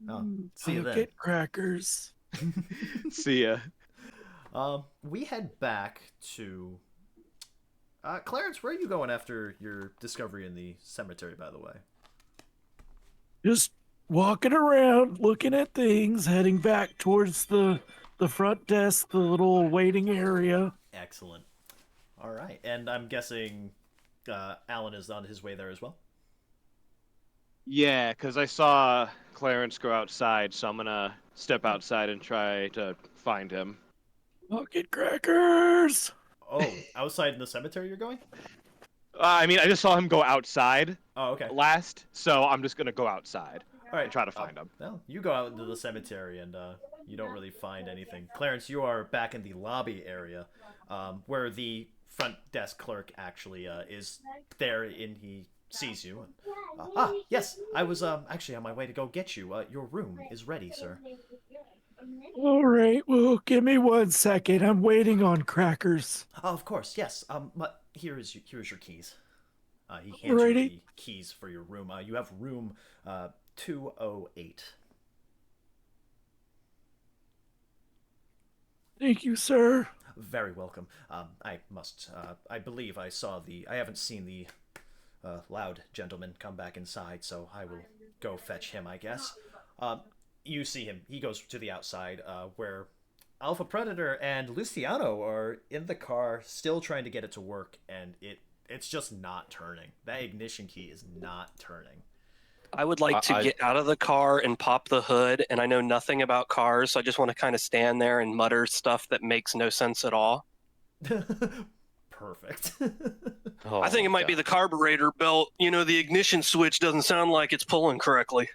Oh, see you I'll then. get crackers. See ya. We head back to. Clarence, where are you going after your discovery in the cemetery? By the way. Just walking around, looking at things, heading back towards the front desk, the little waiting area. Excellent. All right, and I'm guessing Alan is on his way there as well. Yeah, because I saw Clarence go outside, so I'm gonna step outside and try to find him. I'll get crackers. Oh, outside in the cemetery you're going? I mean, I just saw him go outside Oh, okay. last, so I'm just gonna go outside All right. and try to find him. Well, you go out into the cemetery and you don't really find anything. Clarence, you are back in the lobby area, where the front desk clerk actually is there, and he sees you. Yes, I was actually on my way to go get you. Your room is ready, sir. All right, well, give me 1 second. I'm waiting on crackers. Oh, of course, yes. But here's your keys. He hands you Alrighty. the keys for your room. You have room 208. Thank you, sir. Very welcome. I believe I saw I haven't seen the loud gentleman come back inside, so I will go fetch him, I guess. You see him. He goes to the outside, where Alpha Predator and Luciano are in the car, still trying to get it to work, and it's just not turning. That ignition key is not turning. I would like to get out of the car and pop the hood, and I know nothing about cars, so I just want to kind of stand there and mutter stuff that makes no sense at all. Perfect. I think it might be the carburetor belt. You know, the ignition switch doesn't sound like it's pulling correctly.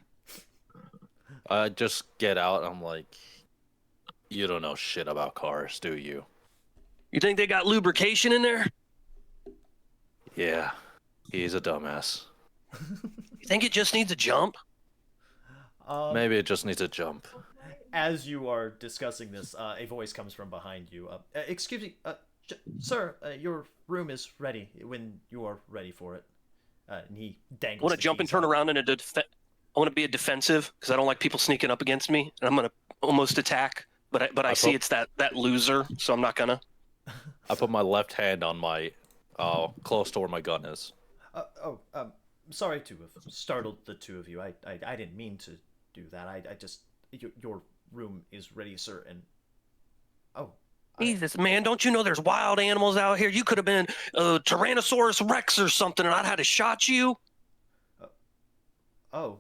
I just get out. I'm like, You don't know shit about cars, do you? You think they got lubrication in there? Yeah, he's a dumbass. You think it just needs a jump? Maybe it just needs a jump. As you are discussing this, a voice comes from behind you. Excuse me, sir, your room is ready when you are ready for it. And he I dangles. want to jump and turn around in I want to be a defensive because I don't like people sneaking up against me, and I'm gonna almost attack. But I see it's that loser, so I'm not gonna. I put my left hand on my, close to where my gun is. Sorry to have startled the two of you. I didn't mean to do that. I just your room is ready, sir. And Jesus, man, don't you know there's wild animals out here? You could have been a Tyrannosaurus Rex or something, and I'd have shot you. Your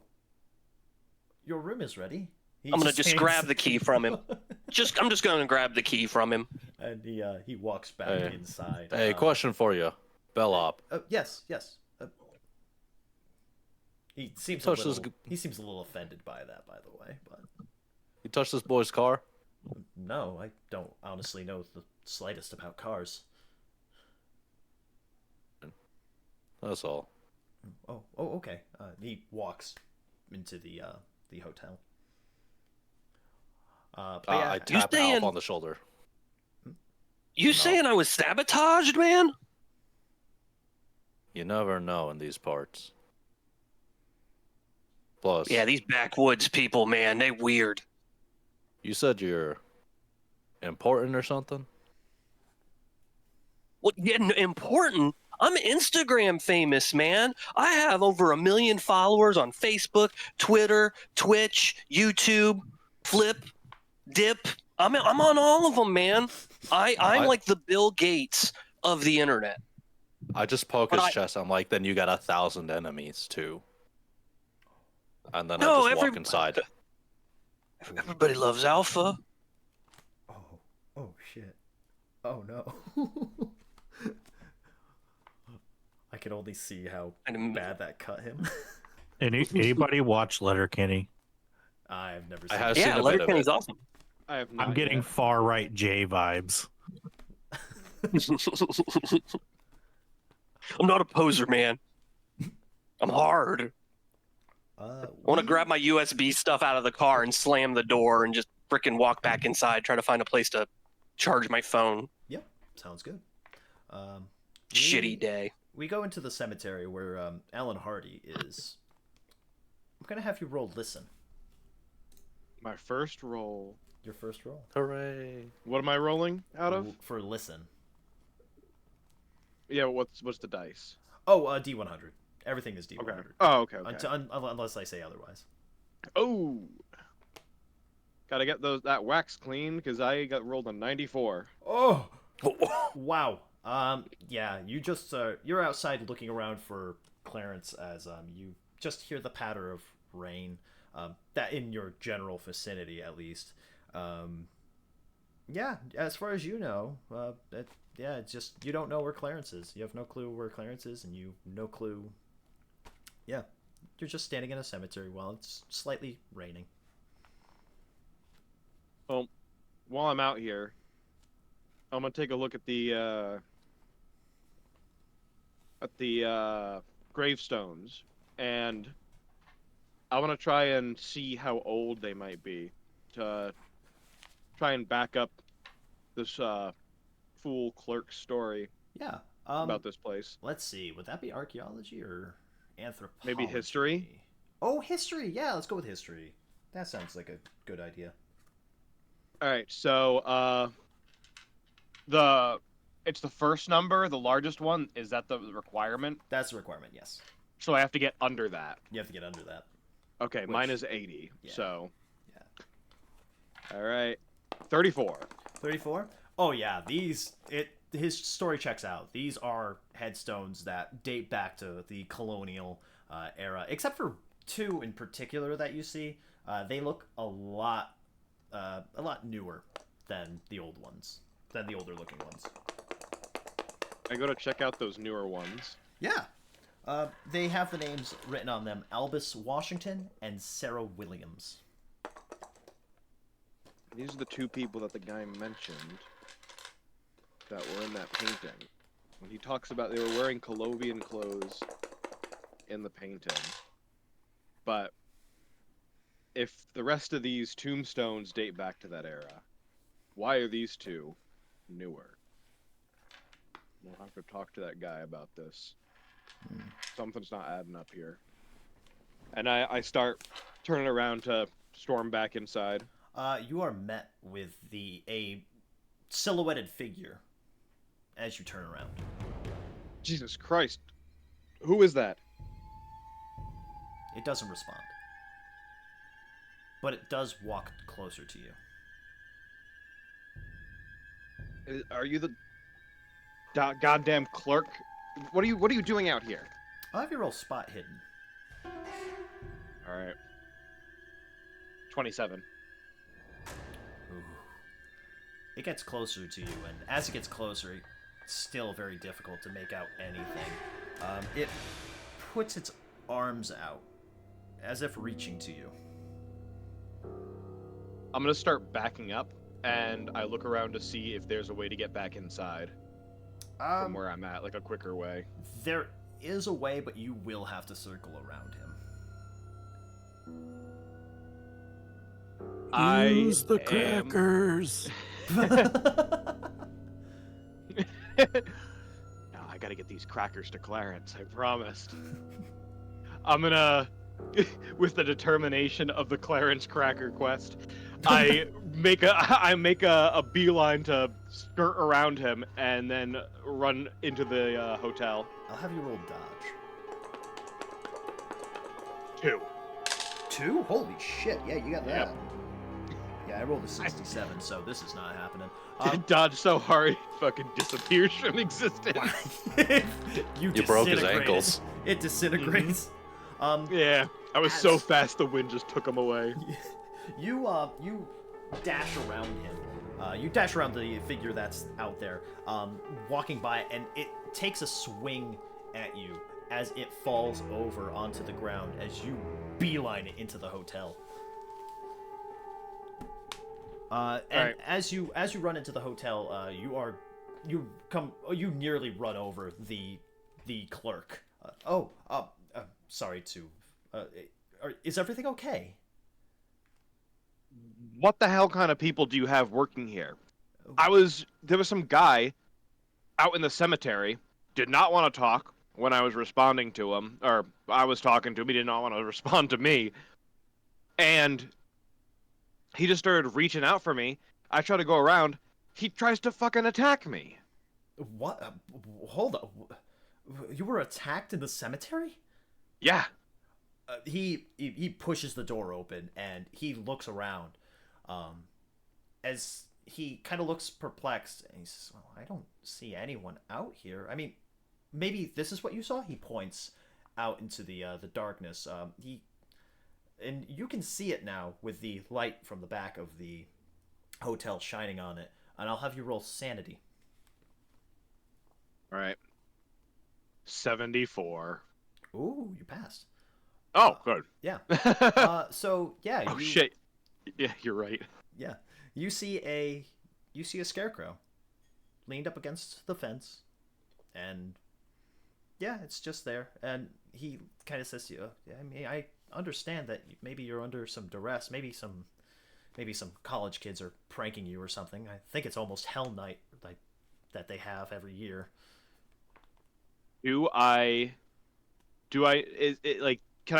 room is ready. I'm gonna just grab the key from him. I'm just gonna grab the key from him. And he walks back inside. Hey, question for you, Bellop. Yes. He seems a little offended by that, by the way. But You touched this boy's car? no, I don't honestly know the slightest about cars. That's all. Oh, okay. He walks into the hotel. I tap Alf on the shoulder. You saying I was sabotaged, man? You never know in these parts. Plus, Yeah, these backwoods people, man, they weird. you said you're important or something? What getting important? I'm Instagram famous, man. I have over 1 million followers on Facebook, Twitter, Twitch, YouTube, Flip, Dip. I'm on all of them, man. I'm like the Bill Gates of the internet. I just poke his chest. I'm like, then you got 1,000 enemies too. And then I just walk inside. Everybody loves Alpha. Oh shit. Oh no. I can only see how bad that cut him. Anybody watch Letterkenny? I've never I seen have it. seen a bit of Letterkenny's it. awesome. I have not I'm getting yet. far right J vibes. I'm not a poser, man. I'm hard. I want to grab my USB stuff out of the car and slam the door and just frickin' walk back inside, try to find a place to charge my phone. Yep, sounds good. Shitty day. We go into the cemetery where Alan Hardy is. I'm gonna have you roll listen. My first roll. Your first roll. Hooray! What am I rolling out of? For listen. Yeah, what's the dice? Oh, D100. Everything is D100. Okay. Oh, okay. Unless I say otherwise. Oh. Gotta get that wax clean because I got rolled a 94. Oh. Wow. Yeah. You just you're outside looking around for Clarence as you just hear the patter of rain. That in your general vicinity, at least. Yeah. As far as you know, yeah, it's just you don't know where Clarence is. You have no clue where Clarence is, and you no clue. Yeah, you're just standing in a cemetery while it's slightly raining. Well, while I'm out here, I'm gonna take a look at the gravestones, and I want to try and see how old they might be to try and back up this fool clerk's story. Yeah. About this place. Let's see. Would that be archaeology or anthropology? Maybe history? Oh, history. Yeah, let's go with history. That sounds like a good idea. All right. So, it's the first number, the largest one. Is that the requirement? That's the requirement, yes. So I have to get under that. You have to get under that. Okay, mine is 80. Yeah. So. Yeah. All right. 34. 34? Oh yeah, his story checks out. These are headstones that date back to the colonial era, except for two in particular that you see. They look a lot newer than the old ones, than the older looking ones. I go to check out those newer ones. Yeah. They have the names written on them: Albus Washington and Sarah Williams. These are the two people that the guy mentioned that were in that painting. When he talks about they were wearing Colovian clothes in the painting. But if the rest of these tombstones date back to that era, why are these two newer? We'll have to talk to that guy about this. Something's not adding up here. And I start turning around to storm back inside. You are met with a silhouetted figure as you turn around. Jesus Christ. Who is that? It doesn't respond. But it does walk closer to you. Are you the goddamn clerk? What are you doing out here? I'll have you roll spot hidden. All right. 27. Ooh. It gets closer to you, and as it gets closer, it's still very difficult to make out anything. It puts its arms out, as if reaching to you. I'm gonna start backing up, and I look around to see if there's a way to get back inside from where I'm at, like a quicker way. There is a way, but you will have to circle around him. Use the crackers. No, I gotta get these crackers to Clarence, I promised. I'm gonna, with the determination of the Clarence cracker quest, I make a beeline to skirt around him and then run into the hotel. I'll have you roll dodge. 2. 2? Holy shit, yeah, you got that. Yep. Yeah, I rolled a 67, so this is not happening. Dodge so hard, it fucking disappears from existence. you broke his disintegrated. ankles. It disintegrates. Yeah, I was so fast the wind just took him away. You dash around him. You dash around the figure that's out there, walking by, and it takes a swing at you as it falls over onto the ground as you beeline it into the hotel. And right. as you run into the hotel, you nearly run over the clerk. Sorry to. Is everything okay? What the hell kind of people do you have working here? There was some guy out in the cemetery, did not want to talk when I was responding to him, or I was talking to him, he did not want to respond to me, and he just started reaching out for me. I try to go around, he tries to fucking attack me. What? Hold up. You were attacked in the cemetery? Yeah. He pushes the door open and he looks around, as he kind of looks perplexed, and he says, "Well, I don't see anyone out here. I mean, maybe this is what you saw." He points out into the darkness. And you can see it now with the light from the back of the hotel shining on it. And I'll have you roll sanity. All right. 74. Ooh, you passed. Oh, good. Yeah. So yeah. Oh shit. Yeah, you're right. Yeah. You see a scarecrow leaned up against the fence, and yeah, it's just there. And he kind of says to you, "I mean, I understand that maybe you're under some duress. Maybe some college kids are pranking you or something. I think it's almost Hell Night, like that they have every year." Can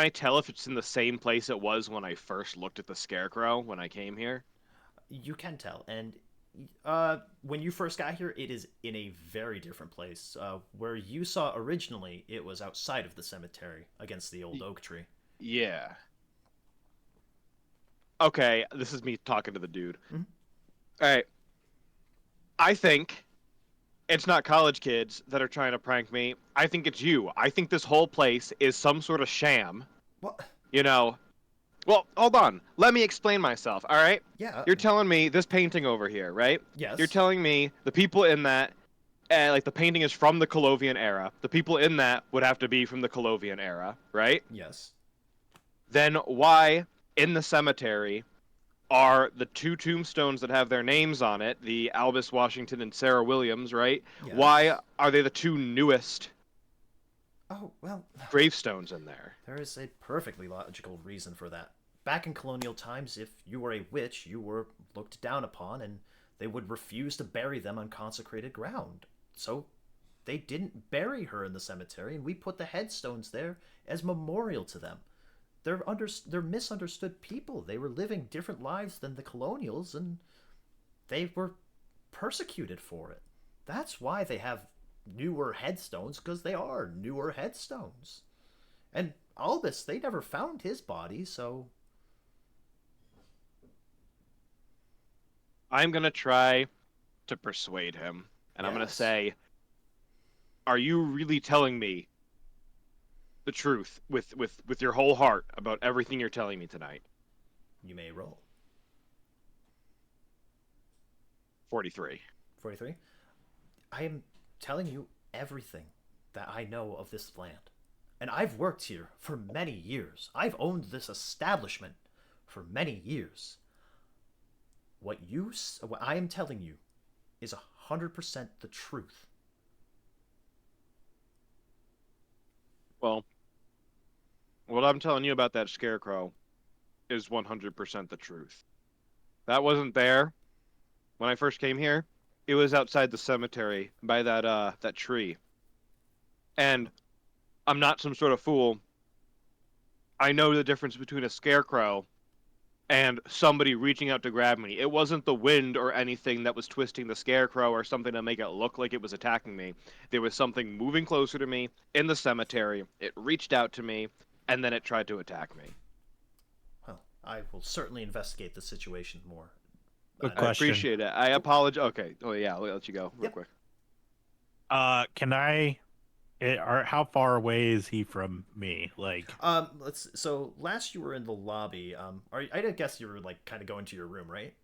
I tell if it's in the same place it was when I first looked at the scarecrow when I came here? You can tell, and when you first got here, it is in a very different place. Where you saw originally, it was outside of the cemetery against the old oak tree. Yeah. Okay, this is me talking to the dude. Mhm. All right. I think it's not college kids that are trying to prank me. I think it's you. I think this whole place is some sort of sham. What? You know. Well, hold on. Let me explain myself, all right? Yeah. You're telling me this painting over here, right? Yes. You're telling me the people in that, like the painting is from the Colovian era. The people in that would have to be from the Colovian era, right? Yes. Then why, in the cemetery, are the 2 tombstones that have their names on it, the Albus Washington and Sarah Williams, right? Yes. Why are they the 2 newest Oh, well, gravestones in there? there is a perfectly logical reason for that. Back in colonial times, if you were a witch, you were looked down upon, and they would refuse to bury them on consecrated ground. So they didn't bury her in the cemetery, and we put the headstones there as memorial to them. They're misunderstood people. They were living different lives than the colonials, and they were persecuted for it. That's why they have newer headstones, because they are newer headstones. And Albus, they never found his body, so I'm going to try to persuade him. And I'm going to Yes. say, are you really telling me the truth with your whole heart about everything you're telling me tonight? you may roll. 43. 43. I am telling you everything that I know of this land. And I've worked here for many years. I've owned this establishment for many years. What I am telling you is 100% the truth. Well, what I'm telling you about that scarecrow is 100% the truth. That wasn't there when I first came here. It was outside the cemetery by that tree. And I'm not some sort of fool. I know the difference between a scarecrow and somebody reaching out to grab me. It wasn't the wind or anything that was twisting the scarecrow or something to make it look like it was attacking me. There was something moving closer to me in the cemetery. It reached out to me, and then it tried to attack me. Well, I will certainly investigate the situation more. Good I question. appreciate it. I apologize. Okay. Oh, yeah, I'll let you go real Yep. quick. Can I? How far away is he from me? Like, So last you were in the lobby. I guess you were like kind of going to your room, right?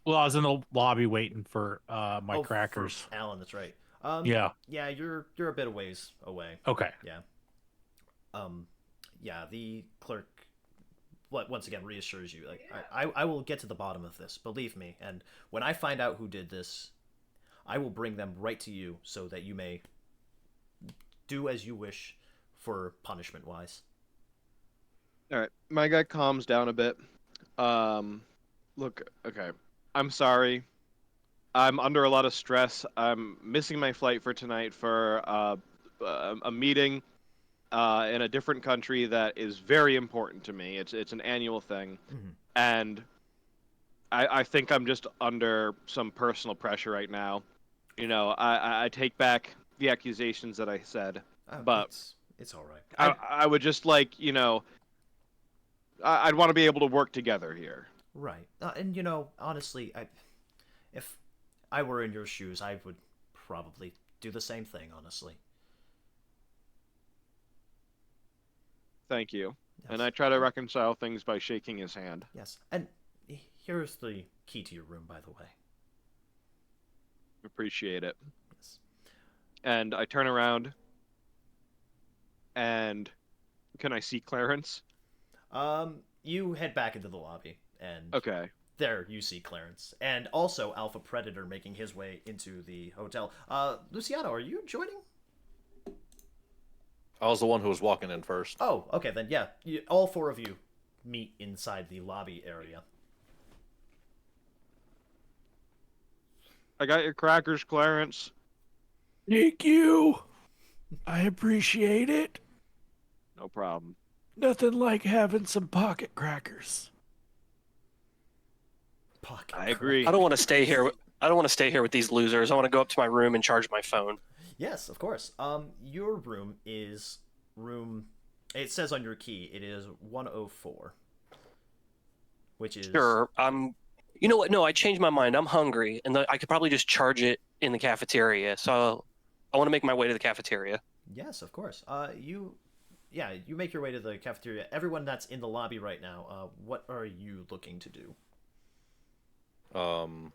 well, I was in the lobby waiting for my Oh, crackers. for Alan, that's right. Yeah. Yeah, you're a bit of ways away. Okay. Yeah. Yeah, the clerk once again reassures you, like, I will get to the bottom of this, believe me, and when I find out who did this, I will bring them right to you so that you may do as you wish for punishment wise. All right. My guy calms down a bit. Look, okay. I'm sorry. I'm under a lot of stress. I'm missing my flight for tonight for a meeting in a different country that is very important to me. It's an annual thing, and I think I'm just under some personal pressure right now. You know, I take back the accusations that I said, but it's all right. I would just like, you know, I'd want to be able to work together here. Right. And honestly, if I were in your shoes, I would probably do the same thing, honestly. Thank you. Yes. And I try to reconcile things by shaking his hand. Yes. And here's the key to your room, by the way. Appreciate it. Yes. And I turn around and can I see Clarence? You head back into the lobby, and Okay. there you see Clarence, and also Alpha Predator making his way into the hotel. Luciano, are you joining? I was the one who was walking in first. Oh, okay, then yeah. All four of you meet inside the lobby area. I got your crackers, Clarence. Thank you. I appreciate it. No problem. Nothing like having some pocket crackers. Pocket I agree. I don't want to stay here. I don't want to stay here with these losers. I want to go up to my room and charge my phone. Yes, of course. Your room is room. It says on your key it is 104, which is Sure. You know what? No, I changed my mind. I'm hungry, and I could probably just charge it in the cafeteria. So I want to make my way to the cafeteria. Yes, of course. You make your way to the cafeteria. Everyone that's in the lobby right now, what are you looking to do? I'm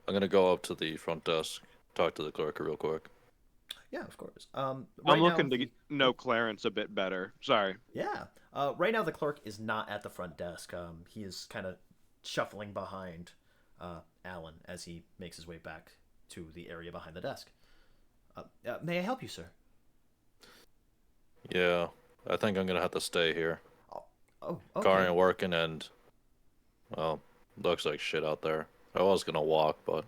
gonna go up to the front desk, talk to the clerk real quick. Yeah, of course. I'm Right looking now, to know Clarence a bit better. Sorry. Yeah. Right now, the clerk is not at the front desk. He is kind of shuffling behind Alan as he makes his way back to the area behind the desk. May I help you, sir? Yeah, I think I'm gonna have to stay here. Oh, okay. Car ain't working, and well, looks like shit out there. I was gonna walk, but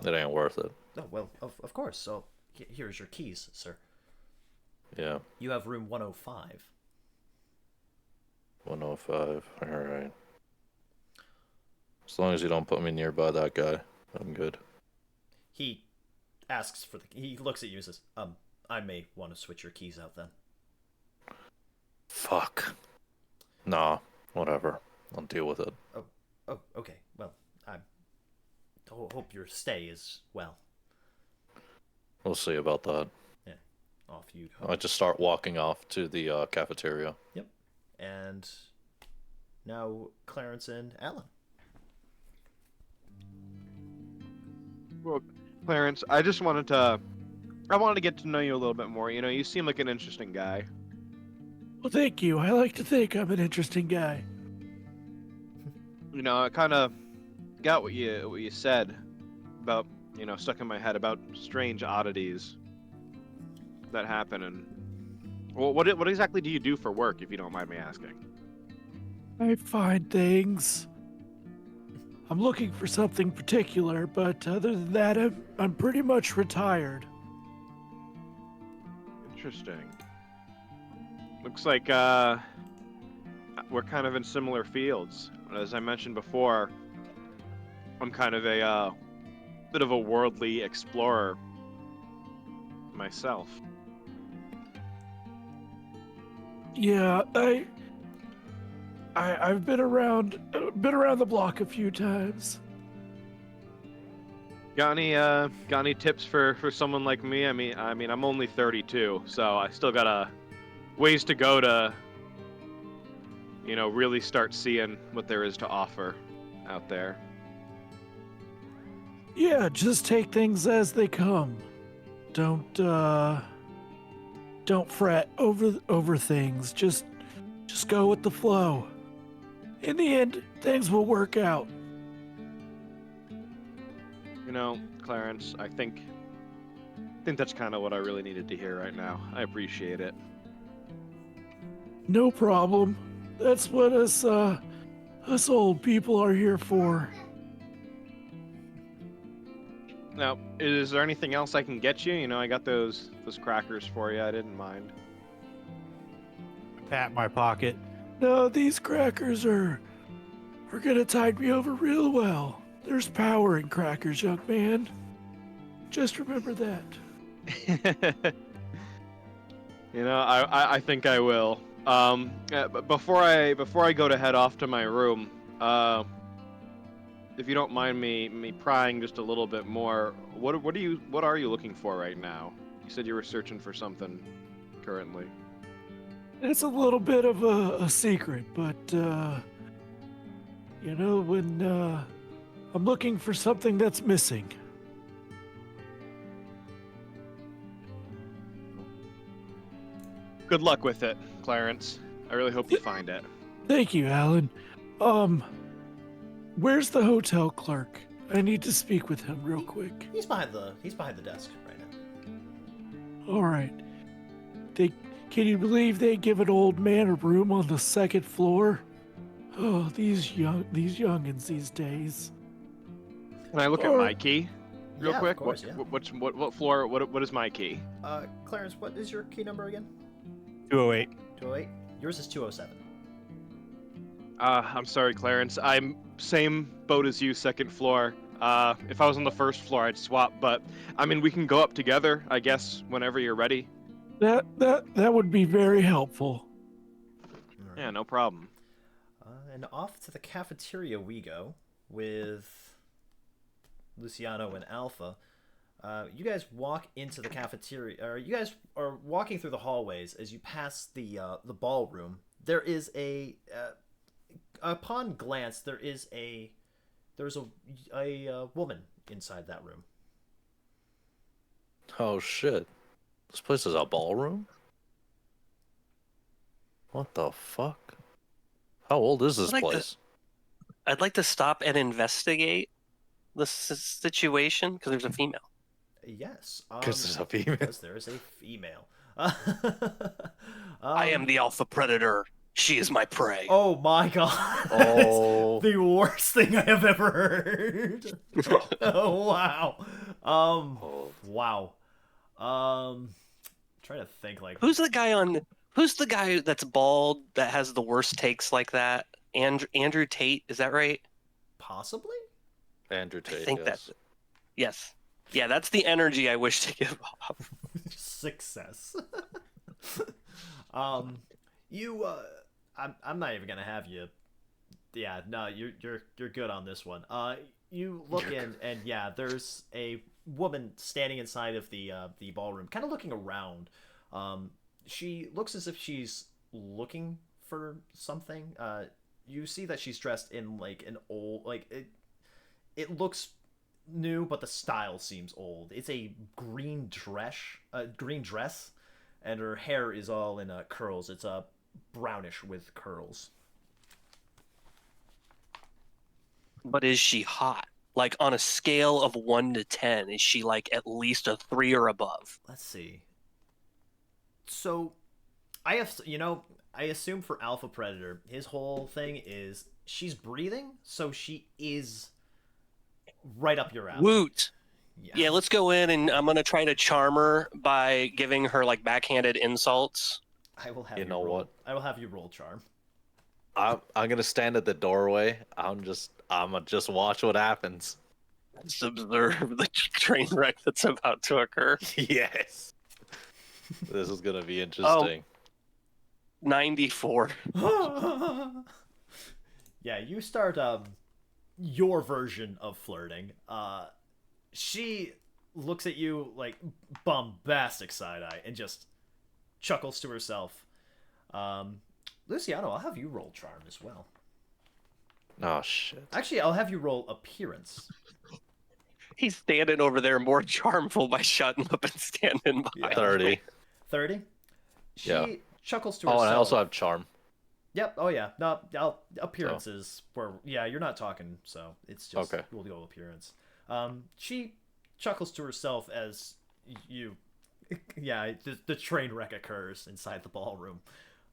it ain't worth it. Oh, well, of course. So, here's your keys, sir. Yeah, You have room 105. 105. All right. As long as you don't put me nearby that guy, I'm good. He asks for the. He looks at you and says, I may want to switch your keys out then. Fuck. Nah, whatever. I'll deal with it. Oh, okay. Well, I hope your stay is well. We'll see about that. Yeah, off you go. I just start walking off to the cafeteria. Yep. And now Clarence and Alan. Well, Clarence, I wanted to get to know you a little bit more. You know, you seem like an interesting guy. Well, thank you. I like to think I'm an interesting guy. You know, I kind of got what you said about, you know, stuck in my head about strange oddities that happen. And well, what exactly do you do for work, if you don't mind me asking? I find things. I'm looking for something particular, but other than that, I'm pretty much retired. Interesting. Looks like we're kind of in similar fields. As I mentioned before, I'm kind of a bit of a worldly explorer myself. Yeah, I've been around the block a few times. Got any tips for someone like me? I mean I'm only 32, so I still got a ways to go to, you know, really start seeing what there is to offer out there. Yeah, just take things as they come. Don't fret over things. Just go with the flow. In the end, things will work out. You know, Clarence, I think that's kind of what I really needed to hear right now. I appreciate it. No problem. That's what us old people are here for. Now, is there anything else I can get you? You know, I got those crackers for you. I didn't mind. Pat my pocket. No, these crackers are gonna tide me over real well. There's power in crackers, young man. Just remember that. You know, I think I will. But before I go to head off to my room, if you don't mind me prying just a little bit more, what are you looking for right now? You said you were searching for something currently. It's a little bit of a secret, but you know, when I'm looking for something that's missing. Good luck with it, Clarence. I really hope you find it. Thank you, Alan. Where's the hotel clerk? I need to speak with him real quick. He's behind the desk right now. All right. Can you believe they give an old man a room on the second floor? Oh, these youngins these days. Can I look at my key real Yeah, of quick? course, yeah. What floor? What is my key? Clarence, what is your key number again? 208. 208. Yours is 207. I'm sorry, Clarence. I'm same boat as you, second floor. If I was on the first floor, I'd swap. But I mean, we can go up together, I guess, whenever you're ready. That would be very helpful. Yeah, no problem. And off to the cafeteria we go with Luciano and Alpha. You guys walk into the cafeteria, or you guys are walking through the hallways as you pass the ballroom. There is upon glance, there's a woman inside that room. Oh shit. This place is a ballroom? What the fuck? How old is this Like place? I'd like to stop and investigate the situation because there's a female. Yes. Because there's a female. Because there is a female. I am the alpha predator. She is my prey. Oh my god. Oh. That's the worst thing I have ever heard. Oh wow. Wow. Trying to think like Who's the guy that's bald that has the worst takes like that? Andrew Tate, is that right? possibly? Andrew Tate. I think yes. that's it. Yes. Yeah, that's the energy I wish to give off. Success. I'm not even gonna have you. Yeah, no, you're good on this one. You look in, and yeah, there's a woman standing inside of the ballroom, kind of looking around. She looks as if she's looking for something. You see that she's dressed in like an old, like it looks new, but the style seems old. It's a green dress, and her hair is all in curls. It's brownish with curls. But is she hot? Like on a scale of 1 to 10, is she like at least a 3 or above? Let's see. So, I assume for Alpha Predator, his whole thing is she's breathing, so she is right up your alley. Woot. Yeah, let's go in and I'm going to try to charm her by giving her like backhanded insults. I will have You know roll. what? I will have you roll charm. I'm gonna stand at the doorway. I'm gonna just watch what happens. Let's observe the train wreck that's about to occur. Yes. This is gonna be interesting. 94. Yeah, you start your version of flirting. She looks at you like bombastic side eye and just chuckles to herself. Luciano, I'll have you roll charm as well. Oh shit. Actually, I'll have you roll appearance. He's standing over there more charmful by shutting up and standing by. Yeah. 30. 30? She Yeah. chuckles to Oh, herself. and I also have charm. Yep. Oh yeah. No. Appearances. Where yeah, you're not talking, so it's just Okay. we'll go appearance. She chuckles to herself as you. Yeah, the train wreck occurs inside the ballroom.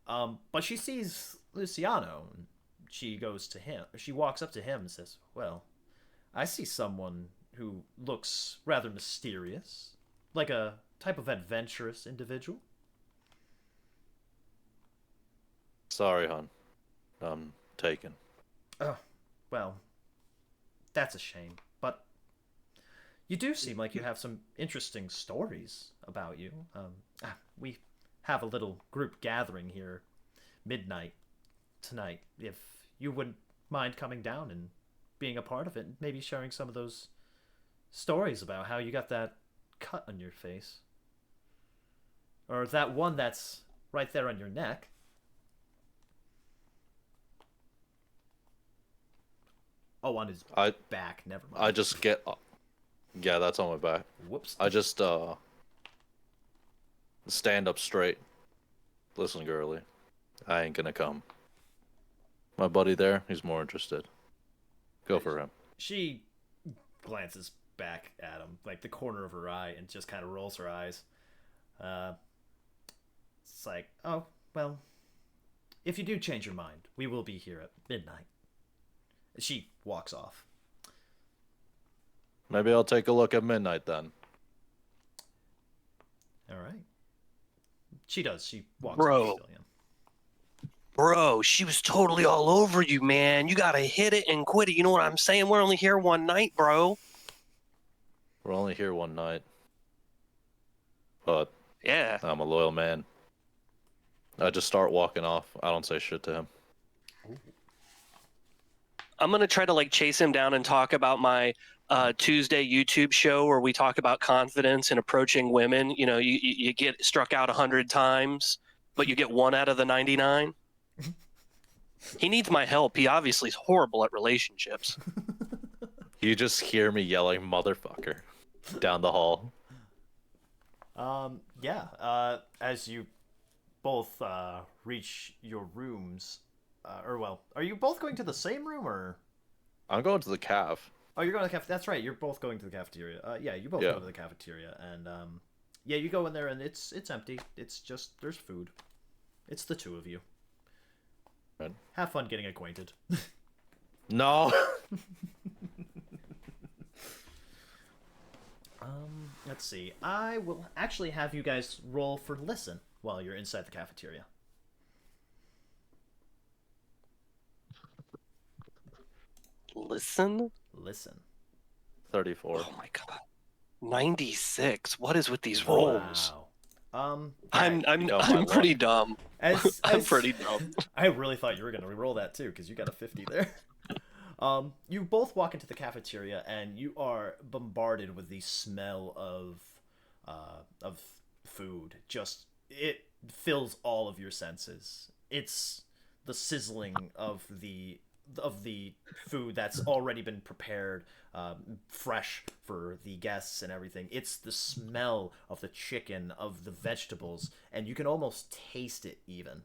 But she sees Luciano. And she goes to him. She walks up to him and says, "Well, I see someone who looks rather mysterious, like a type of adventurous individual." Sorry, hon. I'm taken. Oh, well, that's a shame. But you do seem like you have some interesting stories about you. We have a little group gathering here midnight tonight. If you wouldn't mind coming down and being a part of it, and maybe sharing some of those stories about how you got that cut on your face. Or that one that's right there on your neck. Oh, on his back. Never mind. I just get. Yeah, that's on my back. Whoops. I just stand up straight. Listen, girly, I ain't gonna come. My buddy there, he's more interested. Go for him. She glances back at him, like the corner of her eye, and just kind of rolls her eyes. It's like, oh, well, if you do change your mind, we will be here at midnight. She walks off. Maybe I'll take a look at midnight then. All right. She does. She walks Bro. off. Still, yeah. Bro, she was totally all over you, man. You gotta hit it and quit it. You know what I'm saying? We're only here one night, bro. We're only here one night. But Yeah. I'm a loyal man. I just start walking off. I don't say shit to him. I'm gonna try to like chase him down and talk about my Tuesday YouTube show where we talk about confidence and approaching women. You know, you get struck out 100 times, but you get 1 out of the 99. He needs my help. He obviously is horrible at relationships. You just hear me yelling "motherfucker" down the hall. Yeah. As you both reach your rooms, or well, are you both going to the same room or I'm going to the calf. Oh, you're going to the cafeteria. That's right. You're both going to the cafeteria. Yeah, you both Yeah. go to the cafeteria, and yeah, you go in there, and it's empty. It's just there's food. It's the two of you. Right. Have fun getting acquainted. No. Let's see. I will actually have you guys roll for listen while you're inside the cafeteria. Listen. Listen. 34. Oh my god. 96. What is with these rolls? Wow. I'm know my I'm luck. pretty dumb. As, I'm as- pretty dumb. I really thought you were gonna re-roll that too, because you got a 50 there. You both walk into the cafeteria, and you are bombarded with the smell of food. Just it fills all of your senses. It's the sizzling of the food that's already been prepared, fresh for the guests and everything. It's the smell of the chicken, of the vegetables, and you can almost taste it even.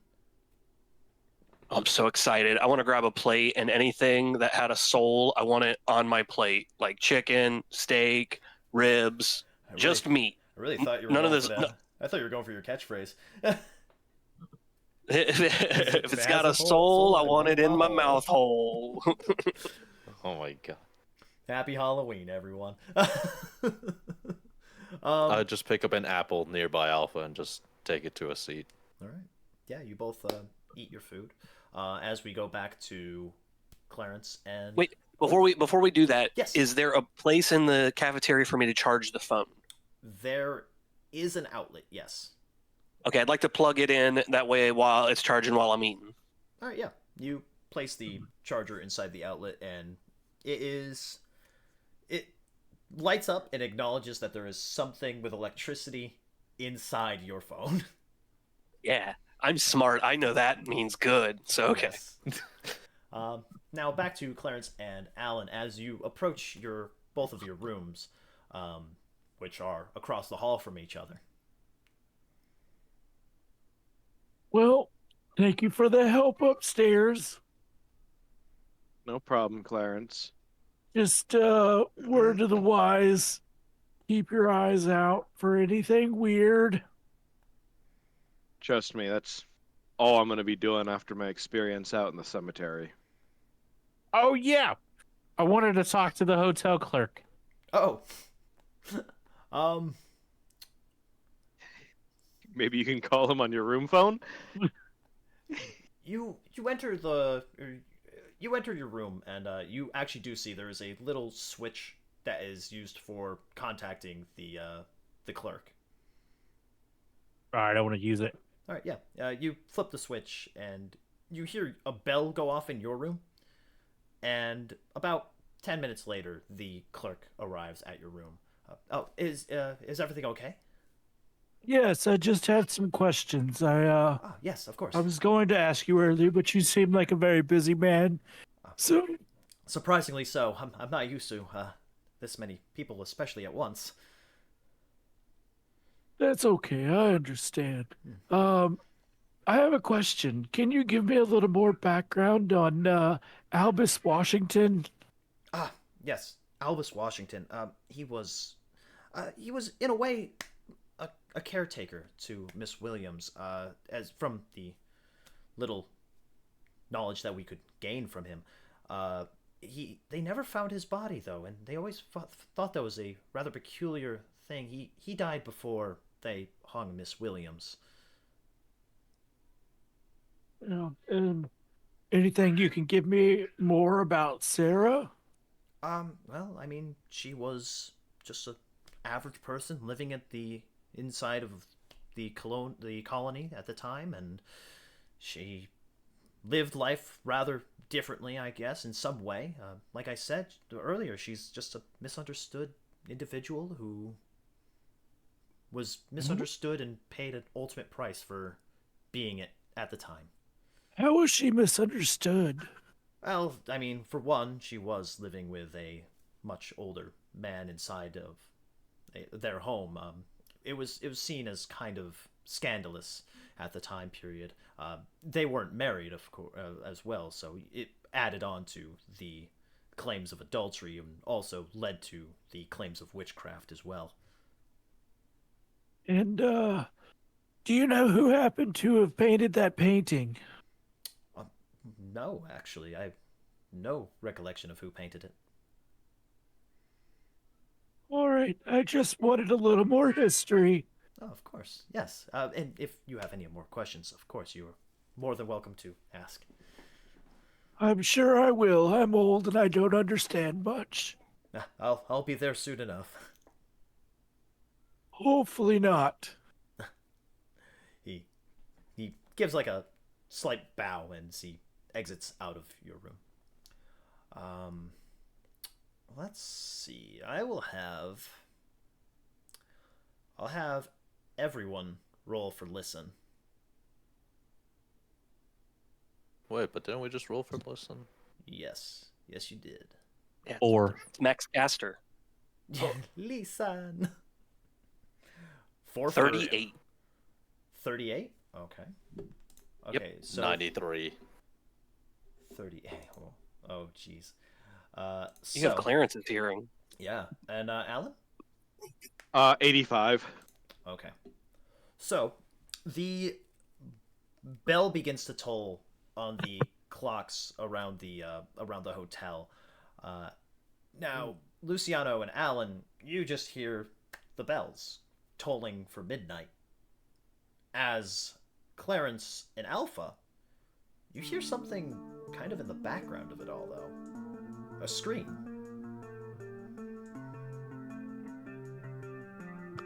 I'm so excited. I want to grab a plate and anything that had a soul, I want it on my plate. Like chicken, steak, ribs, just meat. I really thought you were None of going this- for that. I thought you were going for your catchphrase. If it's it got has a a soul, soul, I want it in my mouth mouth hole. Oh my god. Happy Halloween, everyone. I just pick up an apple nearby Alpha and just take it to a seat. All right. Yeah, you both eat your food. As we go back to Clarence and Wait, before we do that, Yes. is there a place in the cafeteria for me to charge the phone? there is an outlet. Yes. Okay, I'd like to plug it in that way while it's charging while I'm eating. All right. Yeah. You place the charger inside the outlet, and it lights up and acknowledges that there is something with electricity inside your phone. Yeah, I'm smart. I know that means good. So okay. Yes. Now back to Clarence and Alan as you approach both of your rooms, which are across the hall from each other. Well, thank you for the help upstairs. No problem, Clarence. Just word to the wise. Keep your eyes out for anything weird. Trust me, that's all I'm going to be doing after my experience out in the cemetery. Oh yeah, I wanted to talk to the hotel clerk. Oh. um. Maybe you can call him on your room phone? You enter your room, and you actually do see there is a little switch that is used for contacting the clerk. All right, I want to use it. All right, yeah. You flip the switch, and you hear a bell go off in your room. And about 10 minutes later, the clerk arrives at your room. Is everything okay? Yes, I just had some questions. Yes, of course. I was going to ask you earlier, but you seem like a very busy man. So Surprisingly so. I'm not used to this many people, especially at once. that's okay. I understand. I have a question. Can you give me a little more background on Albus Washington? Yes, Albus Washington. He was in a way a caretaker to Miss Williams. As from the little knowledge that we could gain from him, they never found his body though, and they always thought that was a rather peculiar thing. He died before they hung Miss Williams. Anything you can give me more about Sarah? Well, I mean, she was just an average person living at the inside of the colony at the time, and she lived life rather differently, I guess, in some way. Like I said earlier, she's just a misunderstood individual who was misunderstood and paid an ultimate price for being it at the time. How was she misunderstood? Well, I mean, for one, she was living with a much older man inside of their home. It was seen as kind of scandalous at the time period. They weren't married, of course, as well, so it added on to the claims of adultery and also led to the claims of witchcraft as well. And, do you know who happened to have painted that painting? No, actually, I have no recollection of who painted it. All right, I just wanted a little more history. Oh, of course, yes. And if you have any more questions, of course, you are more than welcome to ask. I'm sure I will. I'm old and I don't understand much. I'll be there soon enough. Hopefully not. He gives like a slight bow and he exits out of your room. Let's see. I'll have everyone roll for listen. Wait, but didn't we just roll for listen? Yes, you did. Yeah, Or Max Caster. Listen. 38. 38? Okay. Yep. Okay, so 93. 38. Oh, jeez. You have Clarence's hearing. Yeah, and Alan? 85. Okay. So, the bell begins to toll on the clocks around the hotel. Now, Luciano and Alan, you just hear the bells tolling for midnight. As Clarence and Alpha, you hear something kind of in the background of it all, though. A scream.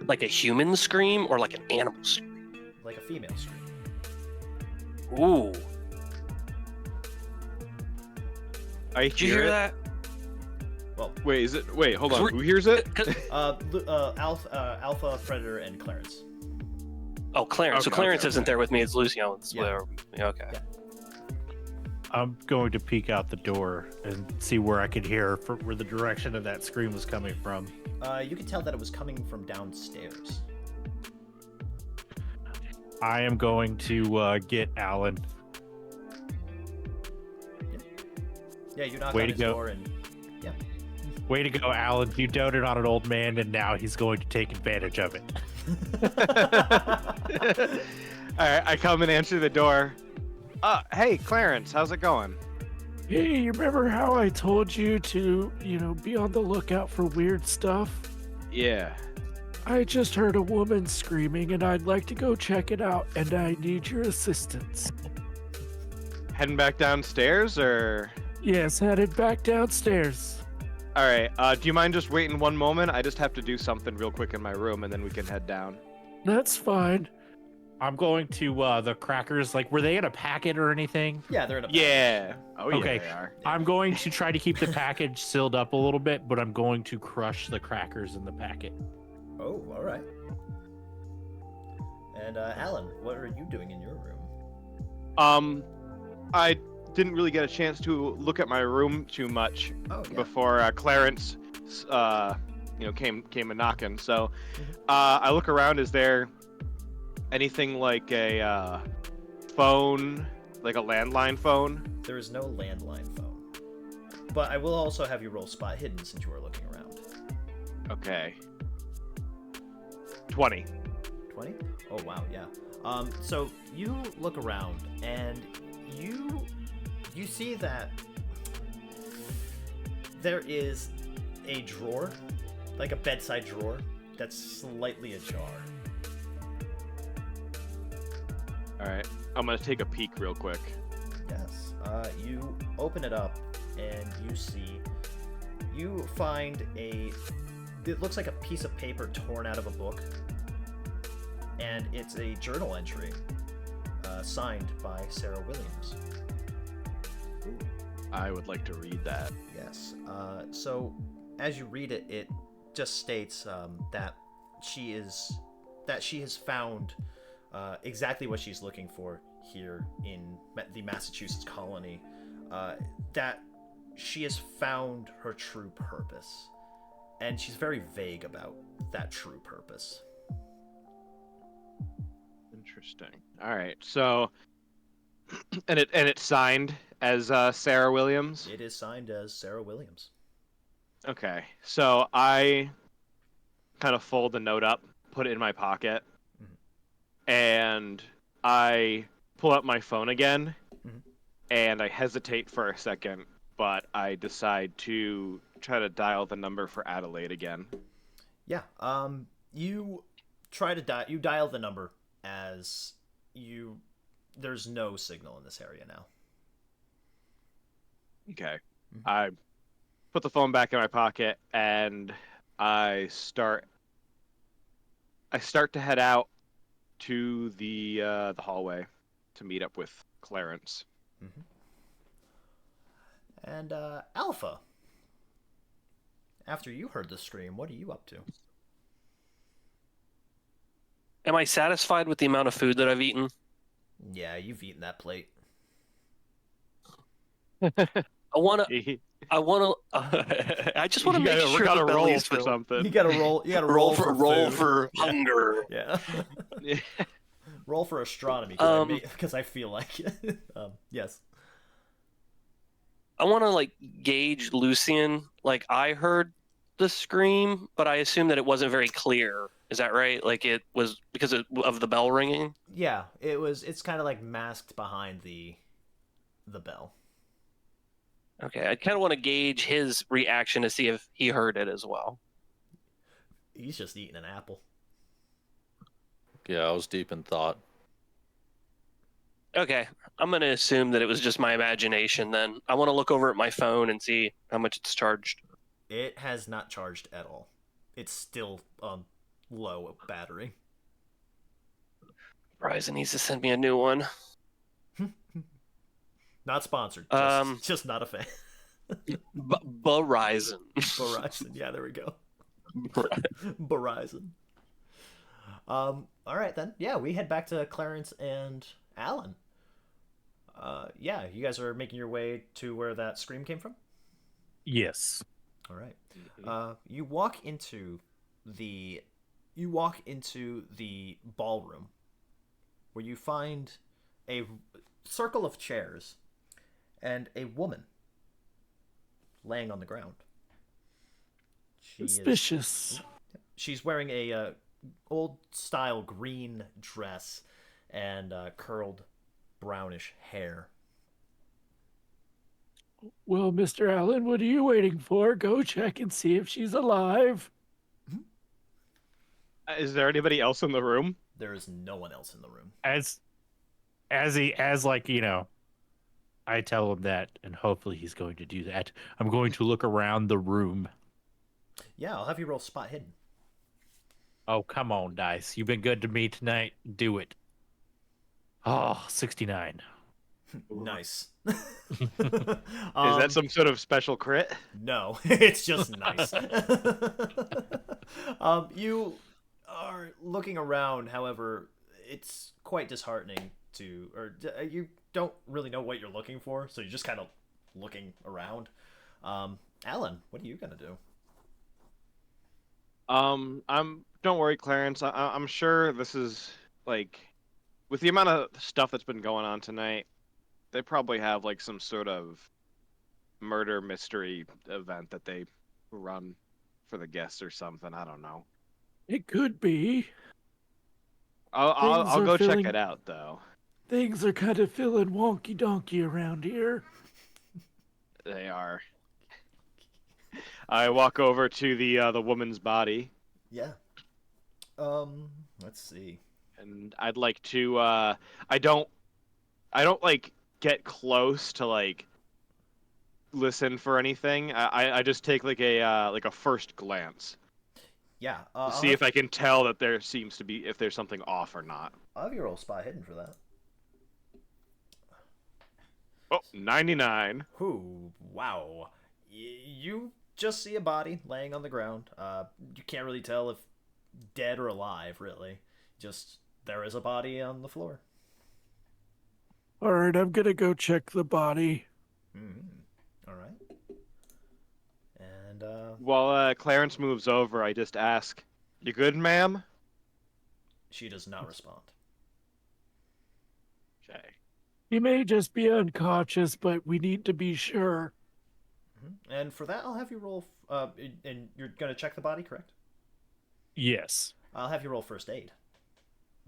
Like a human scream or like an animal scream? Like a female scream. Ooh. I Did you hear that? Well, Wait, is it? Wait, hold on. we're- Who hears it? Alpha, Predator, and Clarence. Oh, Clarence. So Okay, Clarence okay, isn't there with me. It's Luciano. Yeah. Okay. Yeah. I'm going to peek out the door and see where I could hear where the direction of that scream was coming from. You could tell that it was coming from downstairs. I am going to get Alan. Yeah, you knock Way on to his go. door and yeah. Way to go, Alan. You doted on an old man, and now he's going to take advantage of it. All right, I come and answer the door. Hey, Clarence, how's it going? Hey, you remember how I told you to, be on the lookout for weird stuff? Yeah. I just heard a woman screaming and I'd like to go check it out and I need your assistance. Heading back downstairs, or? Yes, headed back downstairs. All right. Do you mind just waiting one moment? I just have to do something real quick in my room, and then we can head down. That's fine. I'm going to the crackers. Like, were they in a packet or anything? Yeah, they're in a Yeah. Oh, Okay. yeah, they are. I'm going to try to keep the package sealed up a little bit, but I'm going to crush the crackers in the packet. Oh, all right. And Alan, what are you doing in your room? I didn't really get a chance to look at my room too much Oh, yeah. before Clarence, came a knocking. So, I look around. Is there anything like a phone, like a landline phone? There is no landline phone. But I will also have you roll spot hidden since you are looking around. Okay. 20. 20? Oh, wow, yeah. So you look around and you see that there is a drawer, like a bedside drawer, that's slightly ajar. All right. I'm gonna take a peek real quick. Yes. You open it up and you find it looks like a piece of paper torn out of a book, and it's a journal entry signed by Sarah Williams. I would like to read that. Yes. So as you read it, it just states that she has found exactly what she's looking for here in the Massachusetts colony. That she has found her true purpose, and she's very vague about that true purpose. Interesting. All right. So, and it's signed As Sarah Williams. It is signed as Sarah Williams. Okay, so I kind of fold the note up, put it in my pocket, and I pull out my phone again, and I hesitate for a second, but I decide to try to dial the number for Adelaide again. Yeah. You try to you dial the number as there's no signal in this area now. Okay. I put the phone back in my pocket and I start to head out to the hallway to meet up with Clarence. And Alpha, after you heard the scream, what are you up to? Am I satisfied with the amount of food that I've eaten? Yeah, you've eaten that plate. I wanna. You I just want to make sure gotta the roll belly's for filled. something. You gotta roll. You gotta roll for food. Yeah. hunger. Yeah. Yeah. Roll for astronomy because I feel like it. Yes. I want to like gauge Lucian. Like I heard the scream, but I assume that it wasn't very clear. Is that right? Like it was because of the bell ringing. Yeah, it's kind of like masked behind the bell. Okay, I kind of want to gauge his reaction to see if he heard it as well. He's just eating an apple. Yeah, I was deep in thought. Okay, I'm going to assume that it was just my imagination then. I want to look over at my phone and see how much it's charged. It has not charged at all. It's still low battery. Verizon needs to send me a new one. Not sponsored. Just not a fan. Verizon. Verizon. Yeah, there we go. Verizon. All right then. Yeah, we head back to Clarence and Alan. Yeah, you guys are making your way to where that scream came from? Yes. All right. You walk into the ballroom where you find a circle of chairs and a woman laying on the ground. Suspicious. She's wearing a old style green dress and curled brownish hair. Well, Mr. Allen, what are you waiting for? Go check and see if she's alive. Is there anybody else in the room? There is no one else in the room. I tell him that, and hopefully he's going to do that. I'm going to look around the room. Yeah, I'll have you roll spot hidden. Oh, come on, dice. You've been good to me tonight. Do it. Oh, 69. Nice. Is that some sort of special crit? No, it's just nice. You are looking around, however, it's quite disheartening you don't really know what you're looking for, so you're just kind of looking around. Alan, what are you gonna do? Don't worry, Clarence. I'm sure this is like, with the amount of stuff that's been going on tonight, they probably have like some sort of murder mystery event that they run for the guests or something. I don't know. It could be. I'll go check it out though. Things are kind of feeling wonky donkey around here. They are. I walk over to the woman's body. Yeah. Let's see. And I'd like to I don't like get close to like listen for anything. I just take like a first glance. Yeah. To see if I can tell that there seems to be if there's something off or not. I'll have you roll spot hidden for that. Oh, 99. Ooh, wow. You just see a body laying on the ground. You can't really tell if dead or alive, really. Just there is a body on the floor. All right, I'm gonna go check the body. All right. And While Clarence moves over, I just ask, "You good, ma'am?" she does not respond. Okay. He may just be unconscious, but we need to be sure. And for that, I'll have you roll. And you're gonna check the body, correct? Yes. I'll have you roll first aid.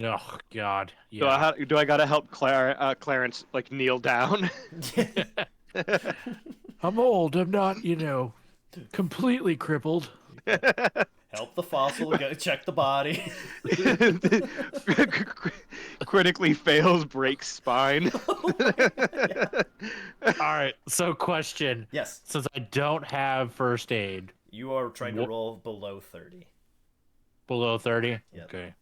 Oh God. Do Yeah. do I gotta help Clarence like kneel down? I'm old. I'm not, completely crippled. Help the fossil. Check the body. Critically fails, breaks spine. Oh my God, yeah. All right. So, question. Yes, Since I don't have first aid, you are trying to roll below 30. below 30. Yep. Okay.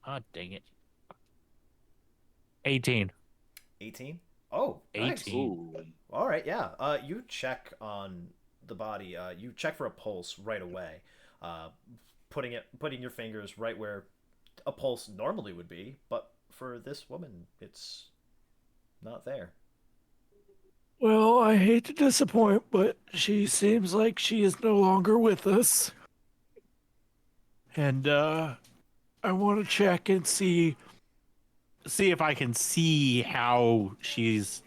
Ah, dang it. 18. 18. Oh, nice. 18. All right, yeah. You check on the body. You check for a pulse right away. Putting your fingers right where a pulse normally would be, but for this woman, it's not there. Well, I hate to disappoint, but she seems like she is no longer with us. And I want to check and see if I can see how she's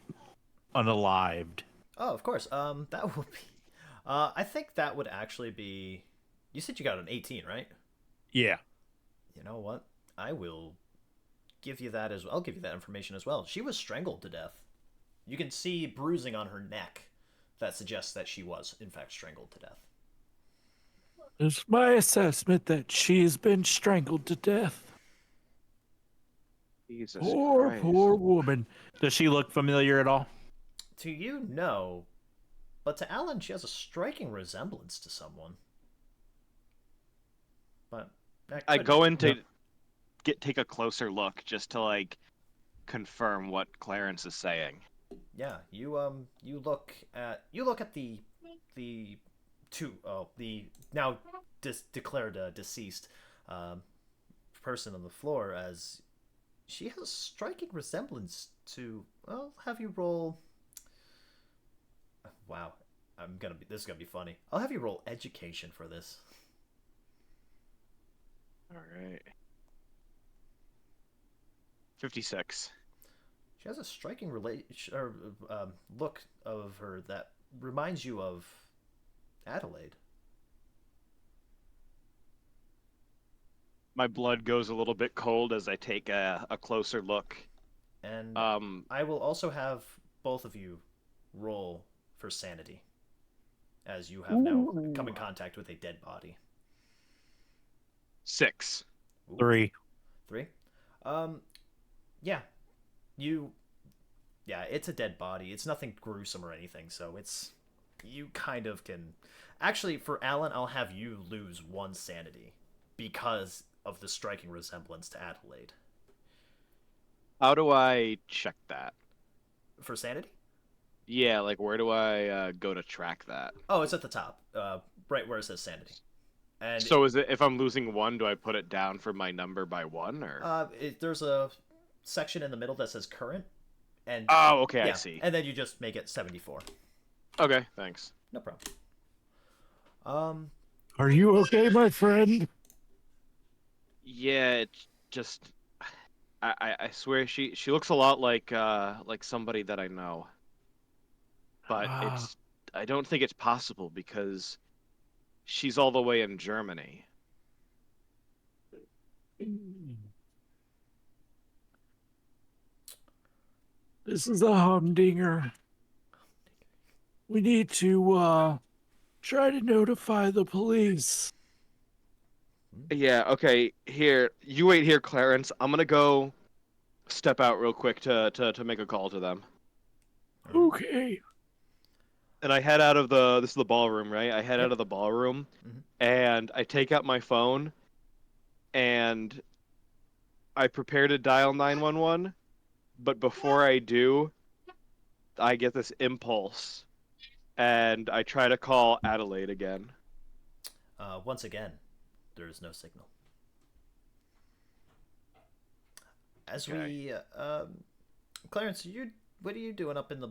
unalived. Oh, of course. That would be. I think that would actually be. You said you got an 18, right? Yeah. You know what? I will give you that as well. I'll give you that information as well. She was strangled to death. You can see bruising on her neck that suggests that she was, in fact, strangled to death. It's my assessment that she's been strangled to death. Jesus Poor, Christ. poor woman. Does she look familiar at all? To you, no. But to Alan, she has a striking resemblance to someone. But I go in to take a closer look just to like confirm what Clarence is saying. Yeah, you look at the now declared deceased person on the floor as she has a striking resemblance to. Well, have you roll. Wow, this is gonna be funny. I'll have you roll education for this. All right. 56. She has a striking look of her that reminds you of Adelaide. My blood goes a little bit cold as I take a closer look. And I will also have both of you roll for sanity, as you have now come in contact with a dead body. 6. Ooh. 3. 3? Yeah. It's a dead body. It's nothing gruesome or anything, so you kind of can. Actually, for Alan, I'll have you lose 1 sanity because of the striking resemblance to Adelaide. How do I check that? For sanity? Yeah, like where do I go to track that? Oh, it's at the top, right where it says sanity. And so is it if I'm losing 1, do I put it down for my number by 1 or? There's a section in the middle that says current, and oh, okay, yeah, I see. and then you just make it 74. Okay, thanks. No problem. Are you okay, my friend? Yeah, it's just I swear she looks a lot like somebody that I know. But I don't think it's possible because she's all the way in Germany. This is a humdinger. We need to try to notify the police. Yeah, okay. Here, you wait here, Clarence. I'm gonna go step out real quick to make a call to them. Okay. And I head out of this is the ballroom, right? I head out of the ballroom and I take out my phone and I prepare to dial 911, but before I do, I get this impulse and I try to call Adelaide again. Once again, there is no signal. As we, Clarence, what are you doing up in the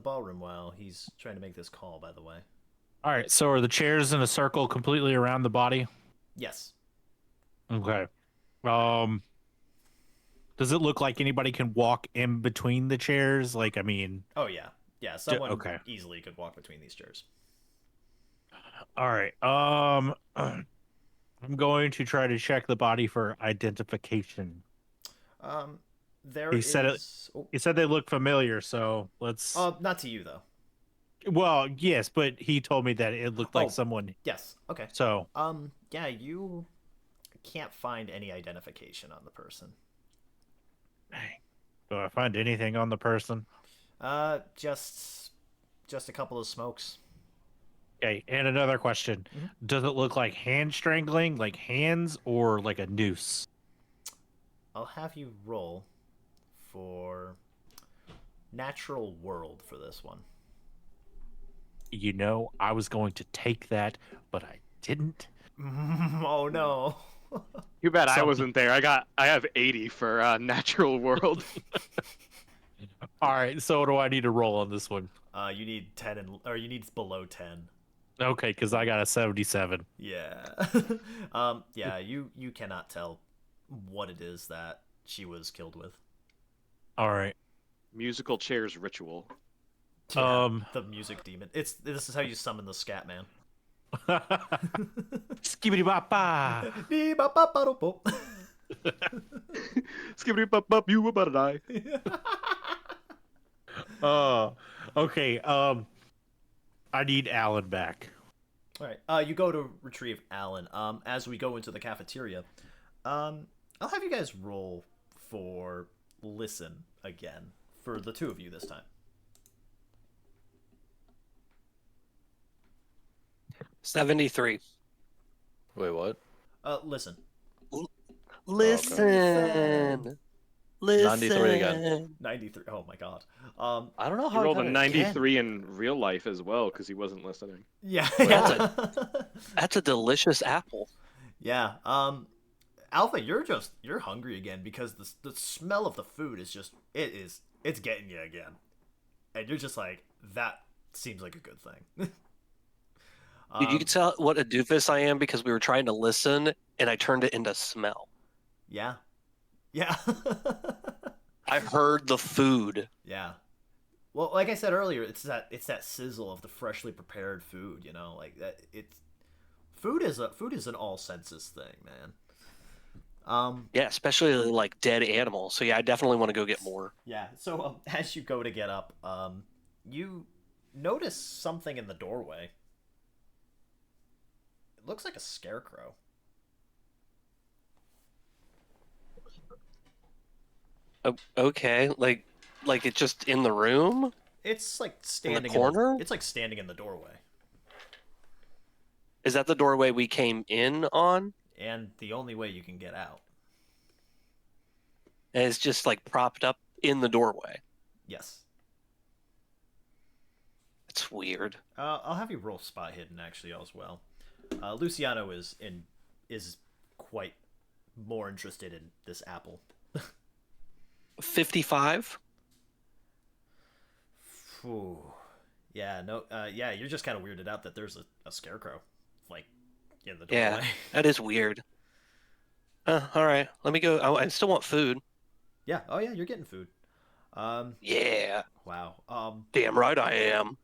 ballroom while he's trying to make this call? By the way. All right. So are the chairs in a circle completely around the body? Yes. Okay. Does it look like anybody can walk in between the chairs? Like, I mean, Oh yeah, yeah. Someone okay. easily could walk between these chairs. All right. I'm going to try to check the body for identification. There He said it. is. Oh, He said they look familiar, so let's. not to you though. Well, yes, but he told me that it looked like Oh. someone. Yes. Okay. So, Yeah, you can't find any identification on the person. do I find anything on the person? Just a couple of smokes. Okay, and another question: Does it look like hand strangling, like hands, or like a noose? I'll have you roll for natural world for this one. You know, I was going to take that, but I didn't. Oh no. Too bad I Something. wasn't there. I have 80 for natural world. All right, so what do I need to roll on this one? You need 10 or you need below 10. Okay, because I got a 77. Yeah. Yeah, you cannot tell what it is that she was killed with. All right. Musical chairs ritual. Yeah, the music demon. This is how you summon the scat man. Skibbity bapa. Dee-ba-ba-ba-do-bo. Skibbity bop bop, you about to die. Okay. I need Alan back. All right. You go to retrieve Alan. As we go into the cafeteria, I'll have you guys roll for listen again for the two of you this time. 73. Wait, what? Listen. Listen. Listen. 93 again. 93. Oh my god. I don't know He how rolled I a got it 93 in real life as well because he wasn't listening. Yeah. That's That's a delicious apple. Yeah. Alpha, you're hungry again because the smell of the food is just it's getting you again. And you're just like, that seems like a good thing. Dude, you can tell what a doofus I am because we were trying to listen and I turned it into smell. Yeah. Yeah. I heard the food. Yeah. Well, like I said earlier, it's that sizzle of the freshly prepared food, you know, like that food is an all senses thing, man. Yeah, especially like dead animals. So yeah, I definitely want to go get more. Yeah. So as you go to get up, you notice something in the doorway. It looks like a scarecrow. Okay, like it's just in the room. It's like standing in the corner. it's like standing in the doorway, Is that the doorway we came in on? and the only way you can get out. And it's just like propped up in the doorway. Yes. It's weird. I'll have you roll spot hidden actually as well. Luciano is quite more interested in this apple. 55. Ooh. Yeah, no, yeah, you're just kind of weirded out that there's a scarecrow, like, in the doorway. Yeah, that is weird. All right, let me go. I still want food. Yeah, oh yeah, you're getting food. Yeah, Wow. damn right I am.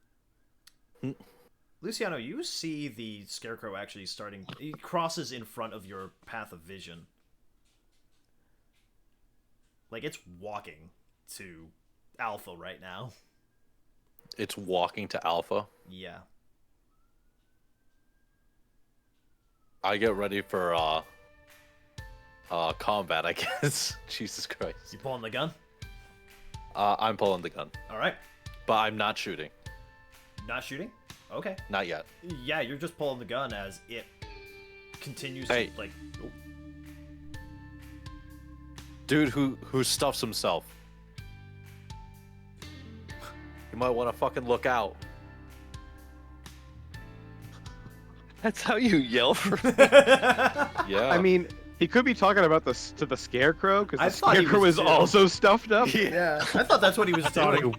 Luciano, you see the scarecrow actually he crosses in front of your path of vision. Like, it's walking to Alpha right now. It's walking to Alpha. Yeah. I get ready for combat, I guess. Jesus Christ. You pulling the gun? I'm pulling the gun, All right. but I'm not shooting. Not shooting? Okay. Not yet. Yeah, you're just pulling the gun as it continues Hey. to, like... Oh, Dude who stuffs himself. You might want to fucking look out. That's how you yell for. Yeah. I mean, he could be talking about to the scarecrow because I the thought he scarecrow was is too. also stuffed up. yeah, I thought that's what he was doing.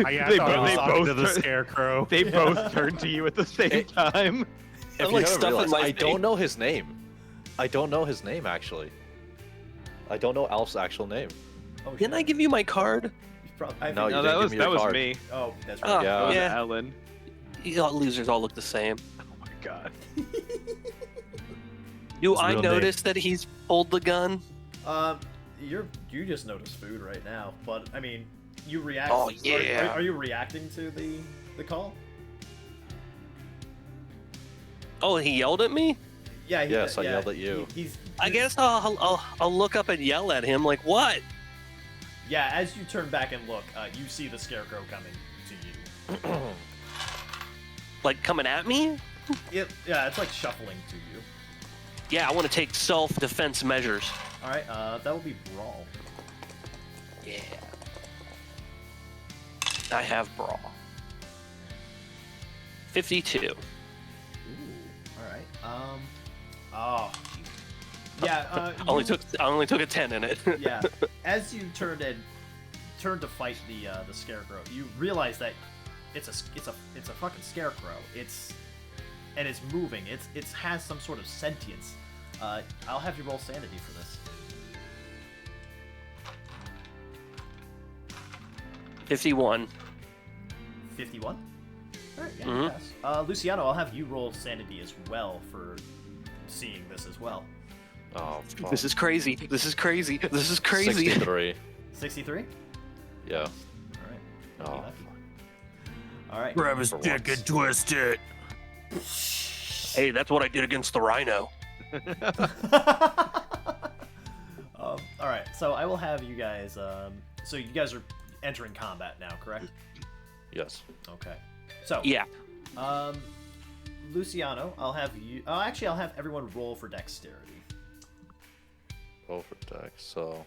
I thought I was talking to the turn- scarecrow. They both turn to you at the same time. if I'm you like haven't stuffing realized, my I don't face. know his name. I don't know his name actually. I don't know Alf's actual name. Oh, Didn't I shit. give you my card? I No, think- you No, didn't give me that your was card. me. Oh, that's Oh, right. Yeah. That was yeah. Ellen. You all losers all look the same. Oh my god. Do His I real name. notice that he's pulled the gun? You just noticed food right now, but I mean, you react. Oh, yeah. Are you reacting to the call? Oh, he yelled at me? Yeah. Yes, I yelled at you. I guess I'll look up and yell at him like, what? Yeah. As you turn back and look, you see the scarecrow coming to you. Like coming at me? Yeah, it's like shuffling to you. Yeah, I want to take self-defense measures. All right. That will be brawl. Yeah. I have brawl. 52. Ooh. All right. Oh. Yeah. I only took a 10 in it. Yeah. As you turned to fight the scarecrow, you realize that it's a fucking scarecrow. It's moving. It has some sort of sentience. I'll have you roll sanity for this. 51. 51. All right. Yeah. Mhm. You pass. Luciano, I'll have you roll sanity as well for seeing this as well. Oh, fuck. This is crazy. This is crazy. This is crazy. 63. 63. Yeah. All right. Oh, Lucky. All right. Grab his For dick once. and twist it. Hey, that's what I did against the rhino. All right, so I will have you guys. So you guys are entering combat now, correct? Yes. Okay. So Yeah. Luciano, I'll have you. Actually, I'll have everyone roll for dexterity. Roll for dex. So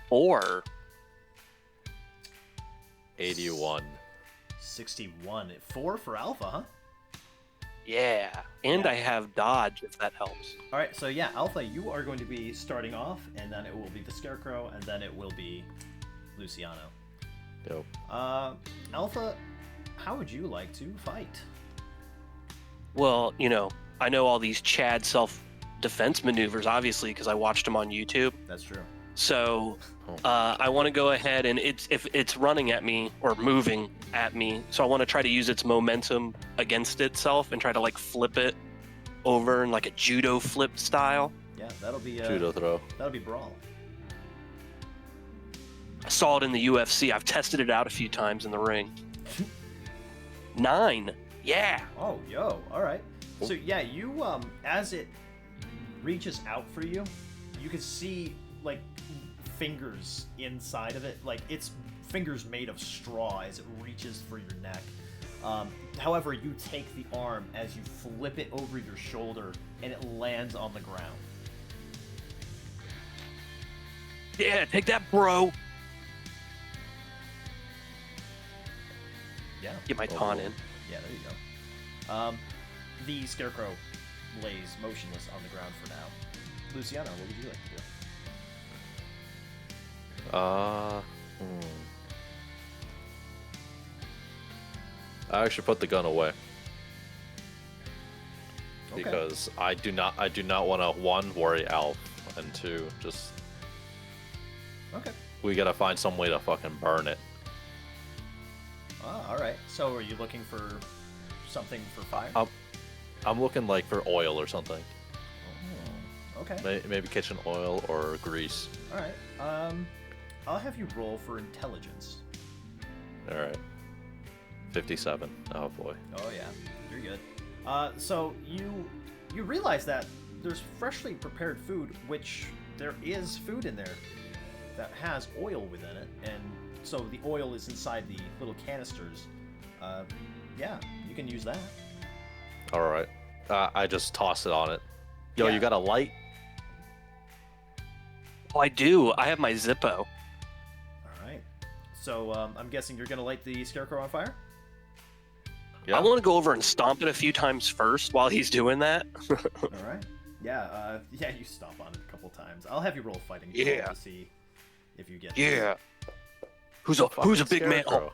4. 81. 61. 4 for Alpha, huh? Yeah. And Yeah. I have dodge, if that helps. All right, so yeah, Alpha, you are going to be starting off, and then it will be the Scarecrow, and then it will be Luciano. Yep. Alpha, how would you like to fight? Well, I know all these Chad self-defense maneuvers, obviously, because I watched them on YouTube. That's true. So I want to go ahead and if it's running at me or moving at me, so I want to try to use its momentum against itself and try to like flip it over in like a judo flip style. Yeah, that'll be Judo throw. That'll be brawl. I saw it in the UFC. I've tested it out a few times in the ring. 9. Yeah. Oh, yo, all right. So yeah, you as it reaches out for you, you can see like fingers inside of it, like it's fingers made of straw as it reaches for your neck. However, you take the arm as you flip it over your shoulder, and it lands on the ground. Yeah, take that, bro. Yeah. Get my taunt in. Yeah, there you go. The Scarecrow lays motionless on the ground for now. Luciano, what would you like to do? I actually put the gun away Okay. because I do not want to, one, worry Alf, and two, just Okay. we gotta find some way to fucking burn it. All right. So, are you looking for something for fire? I'm looking like for oil or something. Oh, okay. Maybe kitchen oil or grease. All right. I'll have you roll for intelligence. All right. 57. Oh boy. Oh yeah, you're good. So you realize that there's freshly prepared food, which there is food in there that has oil within it, and so the oil is inside the little canisters. Yeah, you can use that. All right. I just toss it on it. Yo, Yeah. you got a light? Oh, I do. I have my Zippo. All right. So I'm guessing you're gonna light the Scarecrow on fire. Yeah. I want to go over and stomp it a few times first while he's doing that. All right. Yeah. Yeah. You stomp on it a couple times. I'll have you roll fighting Yeah. to see if you get. Yeah. Who's a Fucking big man? Oh, Scarecrow.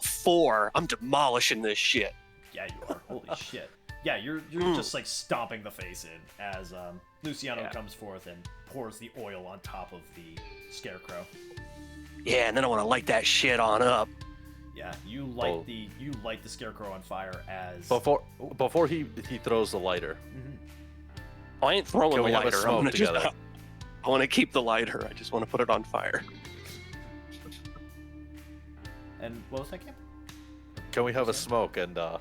4. I'm demolishing this shit. Yeah, you are. Holy shit. Yeah, you're just like stomping the face in as Luciano Yeah. comes forth and pours the oil on top of the scarecrow. Yeah, and then I want to light that shit on up. Yeah, you light Oh. the scarecrow on fire as Before he throws the lighter. Mhm. Oh, I ain't throwing Can the we have a lighter. I'm smoke gonna just. together? I want to keep the lighter. I just want to put it on fire. And what was that, Cam? Can we have a smoke and Oh,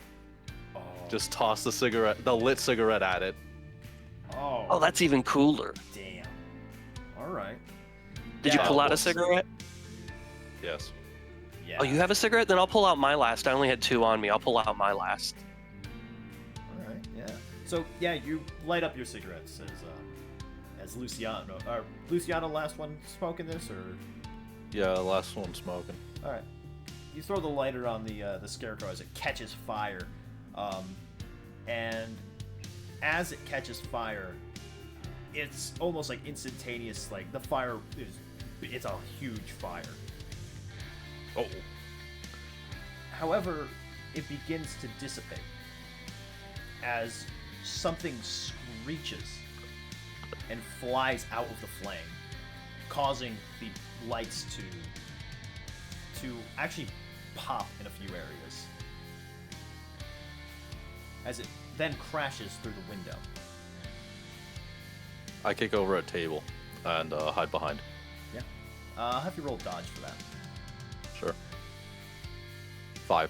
just toss the lit cigarette at it? Oh, that's even cooler. damn. All right. Did you Yeah, pull out a once. cigarette? Yes. Yeah. Oh, you have a cigarette? Then I'll pull out my last. I only had 2 on me. I'll pull out my last. All right. Yeah. So yeah, you light up your cigarettes as Luciano. Luciano, last one smoking this, or Yeah, the last one smoking. all right. You throw the lighter on the scarecrow as it catches fire, and as it catches fire, it's almost like instantaneous. Like the fire it's a huge fire. Oh. However, it begins to dissipate as something screeches and flies out of the flame, causing the lights to actually pop in a few areas. As it then crashes through the window. I kick over a table and hide behind. Yeah. I'll have you roll dodge for that. Sure. 5.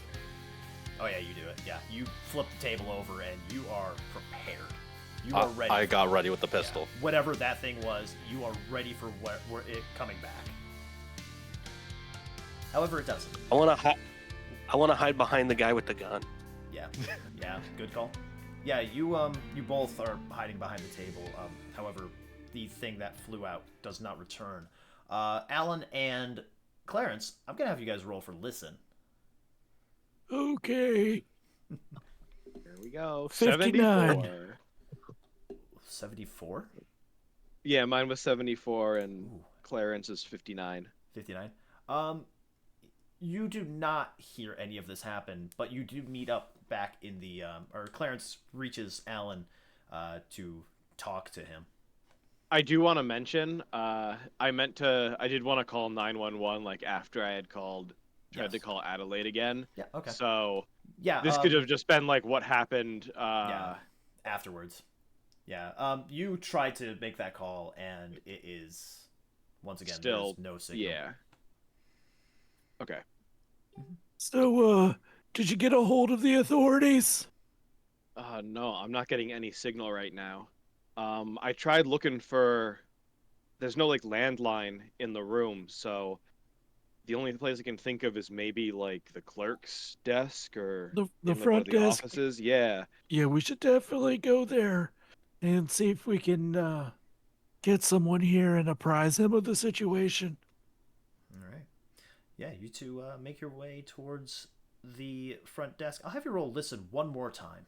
Oh yeah, you do it. Yeah, you flip the table over and you are prepared. You are ready. I for got ready with the pistol. whatever that thing was. You are ready for where it coming back. However, it doesn't. I want to hide behind the guy with the gun. Yeah, yeah, good call. Yeah, you both are hiding behind the table. However, the thing that flew out does not return. Alan and Clarence, I'm gonna have you guys roll for listen. Okay. Here we go. 59. 74. 74? Yeah, mine was 74 and Ooh. Clarence is 59. 59. You do not hear any of this happen, but you do meet up back in the or Clarence reaches Alan to talk to him. I do want to mention, I did want to call 911 like after I had tried to Yes. call Adelaide again. Yeah, okay. So Yeah, this could have just been like what happened. yeah, afterwards. Yeah, you tried to make that call, and it is once again Still, there's no signal. Yeah. Okay. So, did you get a hold of the authorities? No, I'm not getting any signal right now. I tried looking for. There's no like landline in the room, so the only place I can think of is maybe like the clerk's desk or The in, like, one of front the desk. offices. Yeah. Yeah, we should definitely go there and see if we can get someone here and apprise him of the situation. All right. Yeah, you two make your way towards the front desk. I'll have you roll listen one more time.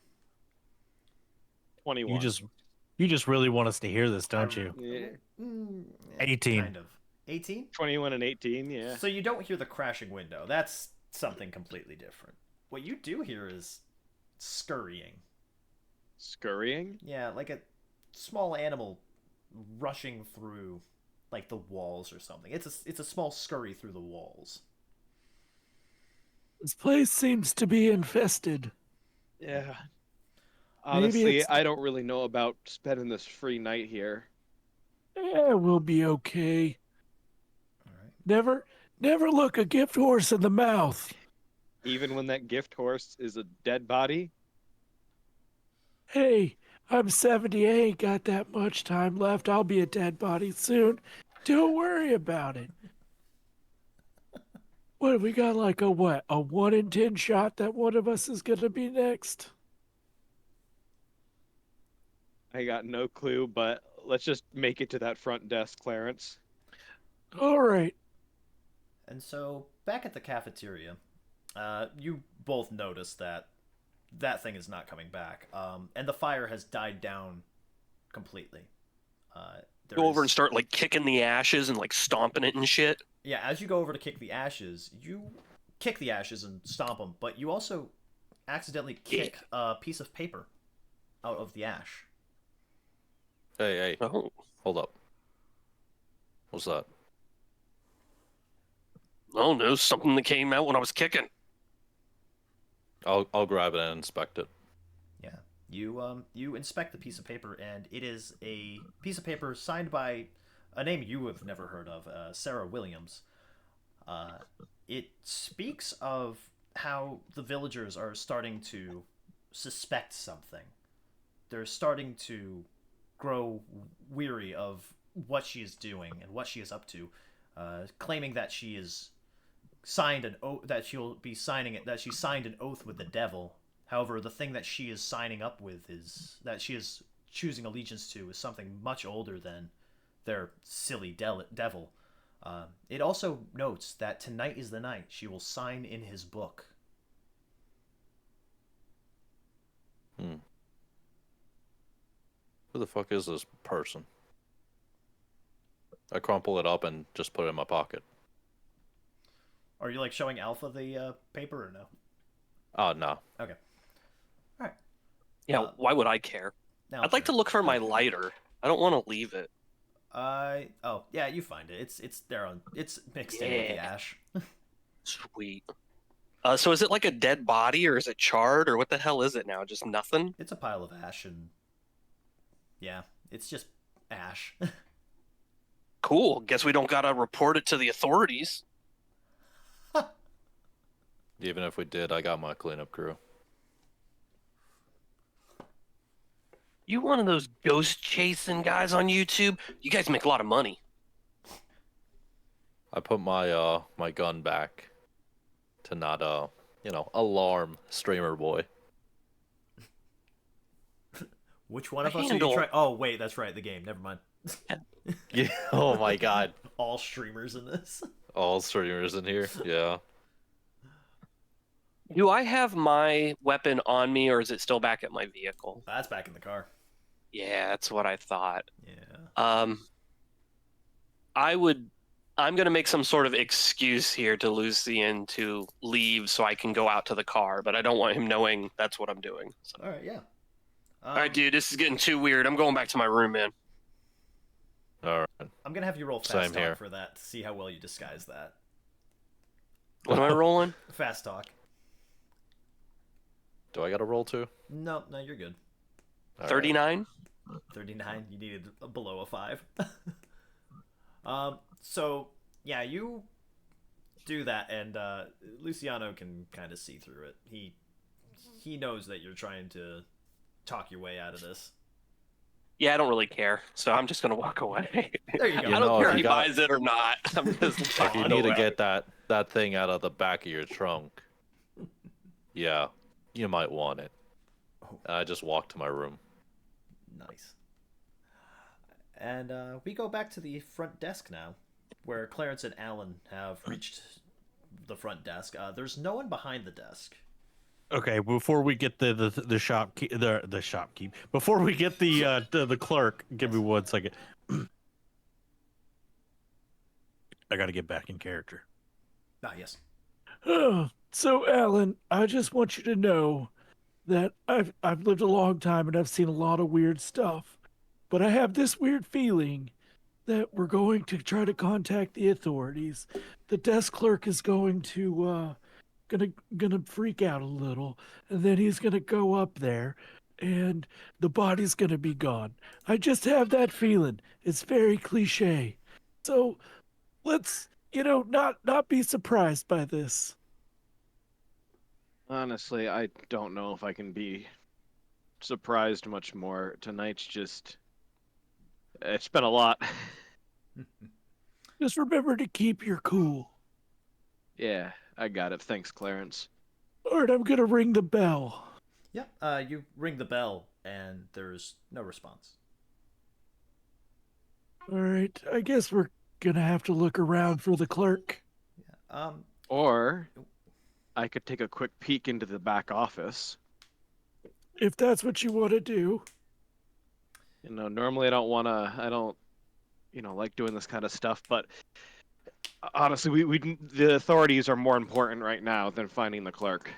21. You just really want us to hear this, don't you? Yeah. 18. Kind of. 18? 21 and 18. Yeah. So you don't hear the crashing window. That's something completely different. What you do hear is scurrying. Scurrying. Yeah, like a small animal rushing through like the walls or something. It's a small scurry through the walls. This place seems to be infested. Yeah. Maybe Honestly, it's- I don't really know about spending this free night here. Yeah, we'll be okay. All right. Never look a gift horse in the mouth. Even when that gift horse is a dead body. Hey, I'm 70. I ain't got that much time left. I'll be a dead body soon. Don't worry about it. What, we got like a 1 in 10 shot that one of us is gonna be next? I got no clue, but let's just make it to that front desk, Clarence. All right. And so back at the cafeteria, you both notice that that thing is not coming back, and the fire has died down completely. There Go over is- and start like kicking the ashes and like stomping it and shit. Yeah, as you go over to kick the ashes, you kick the ashes and stomp them, but you also accidentally kick a piece of paper out of the ash. Hey, Oh, hold up. What's that? oh no, something that came out when I was kicking. I'll grab it and inspect it. Yeah. You inspect the piece of paper, and it is a piece of paper signed by a name you have never heard of, Sarah Williams. It speaks of how the villagers are starting to suspect something. They're starting to grow weary of what she is doing and what she is up to, claiming that she is signed an oath, that she'll be signing it, that she signed an oath with the devil. However, the thing that she is signing up with is that she is choosing allegiance to is something much older than their silly devil. It also notes that tonight is the night she will sign in his book. Hmm. Who the fuck is this person? I crumple it up and just put it in my pocket. Are you like showing Alpha the paper or no? Oh, no. Okay. All right. Yeah, why would I care? Now I'd like to look for my lighter. I don't want to leave it. Oh yeah, you find it. It's there on. It's mixed in with the Yeah. ash. Sweet. So is it like a dead body, or is it charred, or what the hell is it now? Just nothing? It's a pile of ash, and yeah, it's just ash. Cool. Guess we don't gotta report it to the authorities. Even if we did, I got my cleanup crew. You one of those ghost chasing guys on YouTube? You guys make a lot of money. I put my my gun back to not alarm streamer boy. Which one of I us are you handle- trying? Oh wait, that's right, the game. Never mind. Yeah. Oh my god. All streamers in this. All streamers in here. Yeah. Do I have my weapon on me, or is it still back at my vehicle? That's back in the car. Yeah, that's what I thought. Yeah. I'm gonna make some sort of excuse here to Lucian to leave so I can go out to the car, but I don't want him knowing that's what I'm doing. So. All right. Yeah. All right, dude, this is getting too weird. I'm going back to my room, man. All right. I'm gonna have you roll Same fast here. talk for that to see how well you disguise that. What am I rolling? Fast talk. Do I got to roll too? No, you're good. All right. 39? 39. You needed below a 5. So yeah, you do that, and Luciano can kind of see through it. He knows that you're trying to talk your way out of this. Yeah, I don't really care, so I'm just gonna walk away. There you go. You I know, don't care if if you he got- buys it or not. I'm just If you need to get that thing out of the back of your trunk, yeah, you might want it. Oh. And I just walked to my room. Nice. And we go back to the front desk now, where Clarence and Alan have reached the front desk. There's no one behind the desk. Okay, before we get the shopkeep, the shopkeep, before we get the clerk, give me 1 second. I got to get back in character. Ah, yes. So, Alan, I just want you to know that I've lived a long time and I've seen a lot of weird stuff, but I have this weird feeling that we're going to try to contact the authorities. The desk clerk is going to gonna freak out a little, and then he's gonna go up there, and the body's gonna be gone. I just have that feeling. It's very cliche, so let's not be surprised by this. Honestly, I don't know if I can be surprised much more. Tonight's just... It's been a lot. Just remember to keep your cool. Yeah, I got it. Thanks, Clarence. All right, I'm gonna ring the bell. Yep. You ring the bell, and there's no response. All right, I guess we're gonna have to look around for the clerk. Yeah. Or I could take a quick peek into the back office. If that's what you want to do. Normally I don't like doing this kind of stuff, but honestly, the authorities are more important right now than finding the clerk.